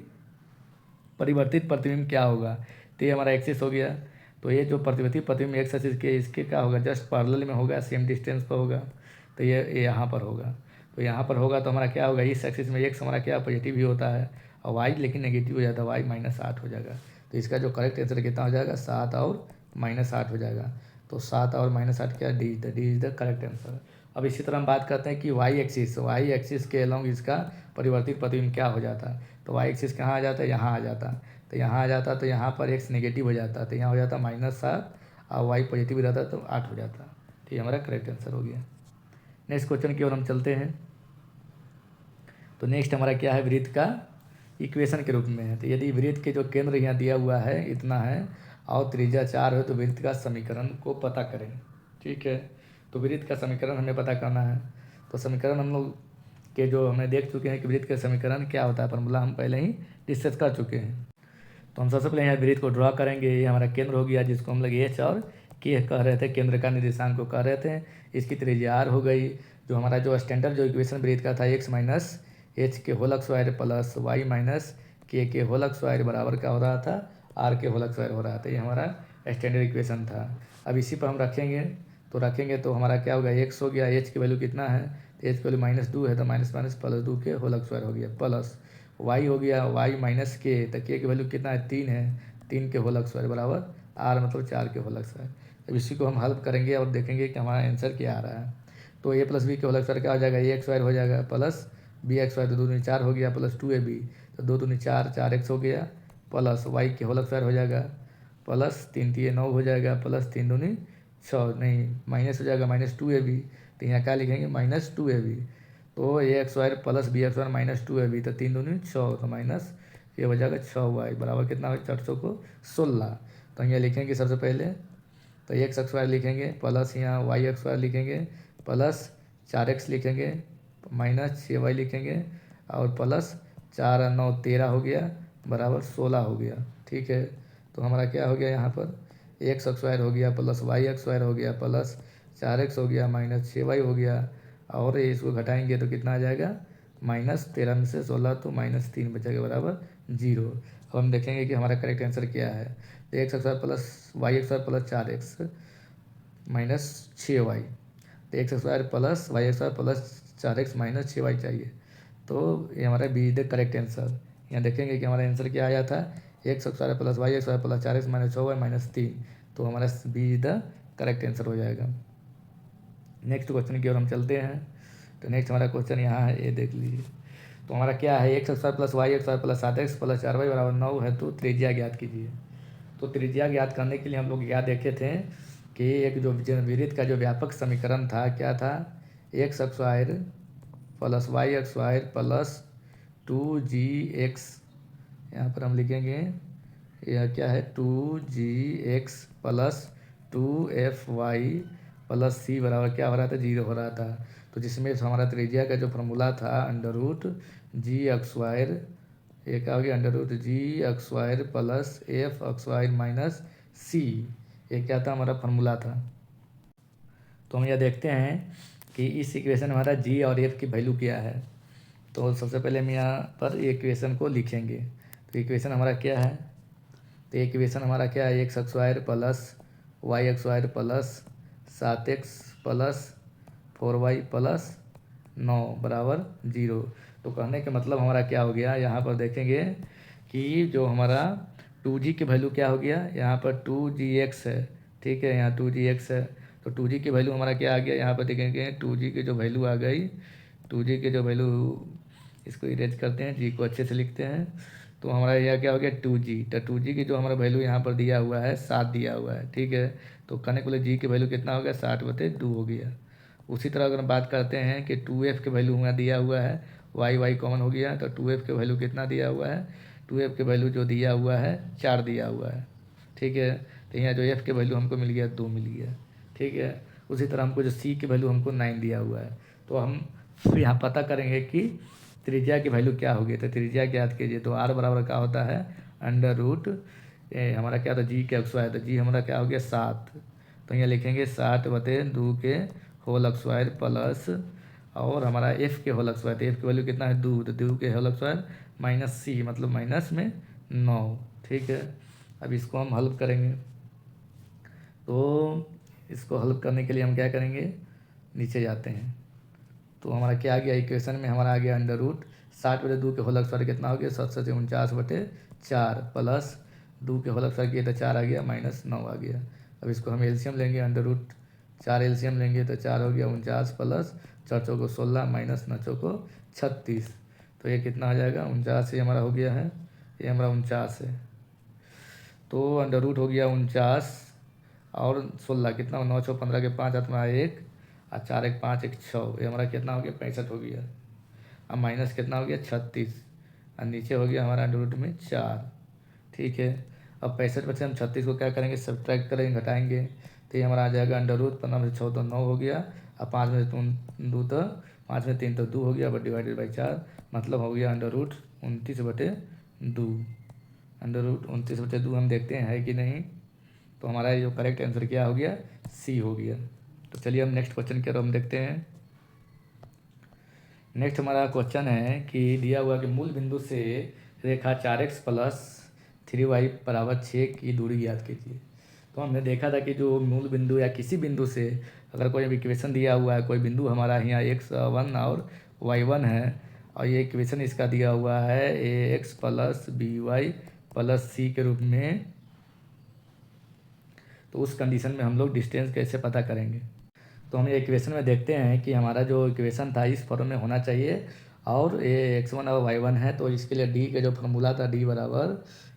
Speaker 1: परिवर्तित प्रतिबिंब क्या होगा। तो ये हमारा एक्सिस हो गया, तो ये जो प्रतिवर्तित प्रतिबिंब एक्स एक्सिस के, इसके क्या होगा, जस्ट पैरेलल में होगा, सेम डिस्टेंस पर होगा। तो ये यहाँ पर होगा, तो यहाँ पर होगा तो हमारा क्या होगा, इस एक्सिस में एक्स हमारा क्या पॉजिटिव ही होता है, और वाई लेकिन नेगेटिव हो जाता है, वाई -8 हो जाएगा। तो इसका जो करेक्ट आंसर कितना हो जाएगा, 7 और -8 हो जाएगा। तो 7 और -8 क्या, D is the correct answer. अब इसी तरह हम बात करते हैं कि वाई एक्सिस के अलॉन्ग इसका परिवर्तित प्रतिबिंब क्या हो जाता है। तो वाई एक्सिस कहाँ आ जाता है, यहाँ आ जाता है। तो यहाँ आ जाता, तो यहाँ पर एक्स नेगेटिव हो जाता, तो यहाँ हो जाता -7, और वाई पॉजिटिव रहता तो 8 हो जाता। तो ये हमारा करेक्ट आंसर हो गया। नेक्स्ट क्वेश्चन की ओर हम चलते हैं। तो नेक्स्ट हमारा क्या है, वृत्त का इक्वेशन के रूप में है। तो यदि वृत्त के जो केंद्र यहाँ दिया हुआ है इतना है, और त्रिज्या 4 है, तो वृत्त का समीकरण को पता करें, ठीक है। तो वृत्त का समीकरण हमें पता करना है। तो समीकरण हम लोग के जो हमें देख चुके हैं कि वृत्त का समीकरण क्या होता है, फॉर्मूला हम पहले ही डिस्कस कर चुके हैं। तो हम सबसे पहले यहाँ वृत्त को ड्रॉ करेंगे। ये हमारा केंद्र हो गया, जिसको हम लोग एच और के कह रहे थे, केंद्र का निर्देशांक को कह रहे थे। इसकी त्रिज्या आर हो गई। जो हमारा जो स्टैंडर्ड जो इक्वेशन वृत्त का था, एक्स माइनस एच के whole square plus y minus के होल स्क्वायर बराबर क्या हो रहा था, आर के होल स्क्वायर हो रहा था। ये हमारा स्टैंडर्ड इक्वेशन था। अब इसी पर हम रखेंगे तो हमारा क्या होगा, एक्स हो गया, एच की वैल्यू कितना है, तो एच की वैल्यू -2 है, तो -+2 के होल स्क्वायर हो गया, प्लस वाई हो गया, वाई माइनस के, तो के की वैल्यू कितना है, 3 है, 3 के होल स्क्वायर बराबर आर मतलब 4 के होल स्क्वायर। अब इसी को हम हल करेंगे और देखेंगे कि हमारा आंसर क्या आ रहा है। तो ए प्लस बी के होल स्क्वायर क्या हो जाएगा, ए एक्स स्क्वायर हो जाएगा, प्लस बी एक्स स्क्वायर, तो 2 दूनी 4 हो गया, प्लस 2ab, तो 2 दूनी 4, 4x हो गया, प्लस वाई के होल स्क्वायर हो जाएगा, प्लस 3 3 9 हो जाएगा, प्लस 3 दूनी 6, नहीं माइनस हो जाएगा, -2ab। तो यहाँ क्या लिखेंगे, -2ab। तो a x square plus b x square -2ab, तो 3 दूनी 6, तो माइनस ये हो जाएगा 6y बराबर कितना हो, 400 को 16। तो यहाँ लिखेंगे सबसे पहले, तो एक्स स्क्वायर लिखेंगे, प्लस यहाँ वाई एक्स स्क्वायर लिखेंगे, प्लस 4x लिखेंगे, -6y लिखेंगे, और प्लस 4 और 9 13 हो गया, बराबर 16 हो गया, ठीक है। तो हमारा क्या हो गया, यहाँ पर एक्स स्क्वायर हो गया, प्लस वाई एक्स स्क्वायर हो गया, प्लस 4x हो गया, -6y हो गया, और इसको घटाएंगे तो कितना आ जाएगा, -13 में से 16, तो -3 बचेगा बराबर 0। अब हम देखेंगे कि हमारा करेक्ट आंसर क्या है। तो x square plus y x square plus 4x -6y, तो x square plus y square plus 4x -6y चाहिए। तो ये हमारा B is the correct answer. यहाँ देखेंगे कि हमारा आंसर क्या आया था, x square plus y square plus 4x -6y -3। तो हमारा B is the correct answer हो जाएगा। नेक्स्ट क्वेश्चन की ओर हम चलते हैं। तो नेक्स्ट हमारा क्वेश्चन यहाँ है, ये देख लीजिए। तो हमारा क्या है, x square plus y square plus 7x plus 4y बराबर 9 है, तो त्रिज्या ज्ञात कीजिए। तो त्रिज्या ज्ञात करने के लिए हम लोग क्या देखे थे कि एक जो वृत्त का जो व्यापक समीकरण था, क्या था, x square plus y square plus 2gx, यहाँ पर हम लिखेंगे यह क्या है, 2gx plus 2fy plus c बराबर क्या हो रहा था, 0 हो रहा था। तो जिसमें हमारा त्रिज्या का जो फॉर्मूला था √g² ये क्या हो गया, √g² plus f² minus c, ये क्या था, हमारा फॉर्मूला था। तो हम यह देखते हैं कि इस इक्वेशन में हमारा जी और एफ की वैल्यू क्या है। तो सबसे पहले हम यहाँ पर इक्वेशन को लिखेंगे। तो इक्वेशन हमारा क्या है, तो इक्वेशन हमारा क्या है, x square plus y square plus 7x plus 4y plus 9 बराबर 0। तो कहने का मतलब हमारा क्या हो गया, यहाँ पर देखेंगे कि जो हमारा 2g की वैल्यू क्या हो गया, यहाँ पर 2gx है, ठीक है, यहाँ 2gx है। तो 2g की वैल्यू हमारा क्या आ गया, यहाँ पर देखेंगे 2g की जो वैल्यू आ गई, 2g की जो वैल्यू, इसको इरेज करते हैं, जी को अच्छे से लिखते हैं। तो हमारा यह क्या हो गया 2g। तो 2g की जो हमारा वैल्यू यहाँ पर दिया हुआ है 7 दिया हुआ है, ठीक है। तो कहने को जी की वैल्यू कितना हो गया, 60/2 हो गया। उसी तरह अगर हम बात करते हैं कि 2f के वैल्यू हमारा दिया हुआ है, y कॉमन हो गया, तो 2f के वैल्यू कितना दिया हुआ है, 2f के वैल्यू जो दिया हुआ है 4 दिया हुआ है, ठीक है। तो यहाँ जो f के वैल्यू हमको मिल गया 2 मिल गया, ठीक है। उसी तरह हमको जो c की वैल्यू हमको 9 दिया हुआ है। तो हम यहाँ पता करेंगे कि त्रिज्या की वैल्यू क्या होगी। तो त्रिज्या ज्ञात कीजिए। तो r बराबर क्या होता है, अंडर रूट हमारा क्या था, जी के स्क्वायर, तो जी हमारा क्या हो गया 7। तो यहाँ लिखेंगे 7/2 के होल स्क्वायर प्लस, और हमारा एफ के होल स्क्वायर, तो एफ की वैल्यू कितना है 2, तो 2 के होल स्क्वायर माइनस सी, मतलब माइनस में 9, ठीक है। अब इसको हम हल करेंगे। तो इसको हल करने के लिए हम क्या करेंगे, नीचे जाते हैं। तो हमारा क्या आ गया, इक्वेशन में हमारा आ गया अंडर रूट 60/2 के होल स्क्वायर कितना हो गया 749/4 प्लस 2 के होल स्क्वायर किया तो 4 आ गया, माइनस 9 आ गया। अब इसको हम एलसीएम लेंगे, अंडर रूट 4 एलसीएम लेंगे तो 4 हो गया 49 प्लस 4 चौको 16 माइनस 9 चौको 36। तो ये कितना आ जाएगा, 49 ही हमारा हो गया है, ये हमारा 49 है। तो अंडर रूट हो गया 49 और 16 कितना, 9 6 15 के 5 हाथ में आया 1 और 4 1 5 1 6, ये हमारा कितना हो गया 65 हो गया। अब माइनस कितना हो गया 36 और नीचे हो गया हमारा अंडर रूट में 4, ठीक है। अब 65 में से हम 36 को क्या करेंगे, सब्ट्रैक्ट करेंगे, घटाएंगे। तो ये हमारा आ जाएगा अंडर रूट 15 में से 6 तो 9 हो गया, अब 5 में से 2 तो 5 में 3 तो 2 हो गया, अब डिवाइडेड बाई 4, मतलब हो गया अंडर रूट 29/2। अंडर रूट 29/2 हम देखते हैं है कि नहीं। तो हमारा जो करेक्ट आंसर क्या हो गया, सी हो गया। तो चलिए हम नेक्स्ट क्वेश्चन की ओर हम देखते हैं। नेक्स्ट हमारा क्वेश्चन है कि दिया हुआ कि मूल बिंदु से रेखा 4x प्लस 3y बराबर 6 की दूरी ज्ञात कीजिए। तो हमने देखा था कि जो मूल बिंदु या किसी बिंदु से अगर कोई इक्वेशन दिया हुआ है, कोई बिंदु हमारा यहाँ x1 और y1 है, और ये इक्वेशन इसका दिया हुआ है ax प्लस by प्लस सी के रूप में, तो उस कंडीशन में हम लोग डिस्टेंस कैसे पता करेंगे। तो हम ये इक्वेशन में देखते हैं कि हमारा जो इक्वेशन था इस फॉर्म में होना चाहिए, और ये x1 और y1 है। तो इसके लिए डी का जो फॉर्मूला था, डी बराबर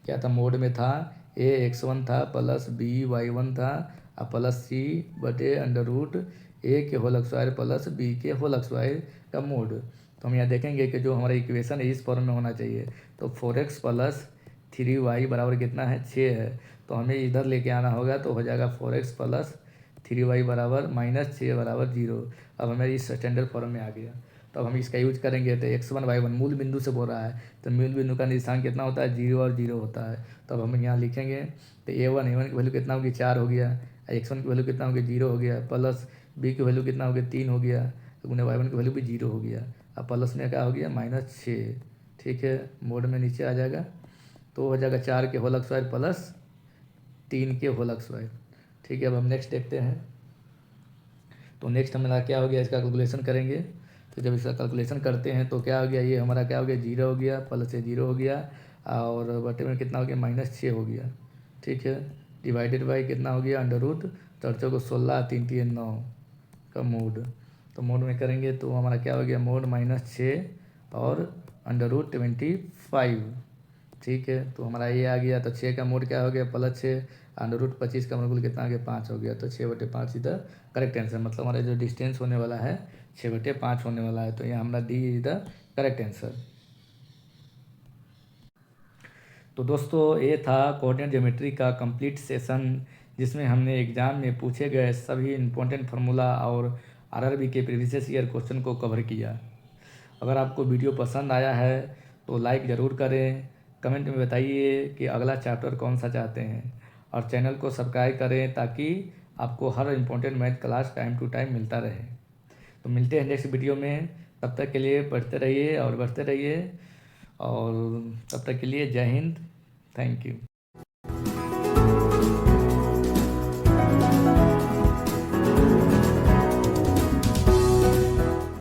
Speaker 1: क्या था, मोड में था ax1 था प्लस by1 था और प्लस सी बटे अंडर रूट ए के होल स्क्वायर प्लस बी के होल स्क्वायर का मोड। तो हम यहाँ देखेंगे कि जो हमारा इक्वेशन है इस फॉर्म में होना चाहिए। तो 4x प्लस 3y बराबर कितना है, 6 है। तो हमें इधर लेके आना होगा, तो हो जाएगा 4x प्लस 3y बराबर -6 बराबर 0। अब हमें इस स्टैंडर्ड फॉर्म में आ गया। तो अब हम इसका यूज करेंगे। तो x1 y1 मूल बिंदु से बोल रहा है, तो मूल बिंदु का निशान कितना होता है, 0 और 0 होता है। तो अब हम यहाँ लिखेंगे, तो a1 की वैल्यू कितना होगी, 4 हो गया, x1 की वैल्यू कितना होगी, 0 हो गया, प्लस b की वैल्यू कितना हो गया, 3 हो गया, गुने y1 की वैल्यू भी 0 हो गया। अब प्लस में क्या हो गया, -6, ठीक है, मोड में नीचे आ जाएगा। तो हो जाएगा 4 के होल स्क्वायर प्लस 3 के होल स्क्वायर, ठीक है। अब हम नेक्स्ट देखते हैं। तो नेक्स्ट हमारा क्या हो गया, इसका कैलकुलेशन करेंगे। तो जब इसका कैलकुलेशन करते हैं तो क्या हो गया, ये हमारा क्या हो गया, 0 हो गया, प्लस से 0 हो गया, और बटे में कितना हो गया, -6 हो गया, ठीक है। डिवाइडेड बाई कितना हो गया, अंडर रूट 4 को 16 3 3 9 का मोड। तो मोड में करेंगे तो हमारा क्या हो गया, मोड -6 और अंडर रूट 25, ठीक है। तो हमारा ये आ गया। तो 6 का मोड क्या हो गया, +6, अंडर रूट 25 का मोड कितना आ गया, 5 हो गया। तो 6/5 इधर करेक्ट आंसर, मतलब हमारा जो डिस्टेंस होने वाला है 6/5 होने वाला है। तो यहाँ हमारा D is the correct answer. तो दोस्तों ये था कोऑर्डिनेट ज्योमेट्री का कंप्लीट सेशन, जिसमें हमने एग्ज़ाम में पूछे गए सभी इम्पोर्टेंट फार्मूला और आरआरबी के प्रीवियस ईयर क्वेश्चन को कवर किया। अगर आपको वीडियो पसंद आया है तो लाइक ज़रूर करें, कमेंट में बताइए कि अगला चैप्टर कौन सा चाहते हैं, और चैनल को सब्सक्राइब करें ताकि आपको हर important math class time to time मिलता रहे। तो मिलते हैं नेक्स्ट वीडियो में, तब तक के लिए पढ़ते रहिए और बढ़ते रहिए, और तब तक के लिए जय हिंद, थैंक यू।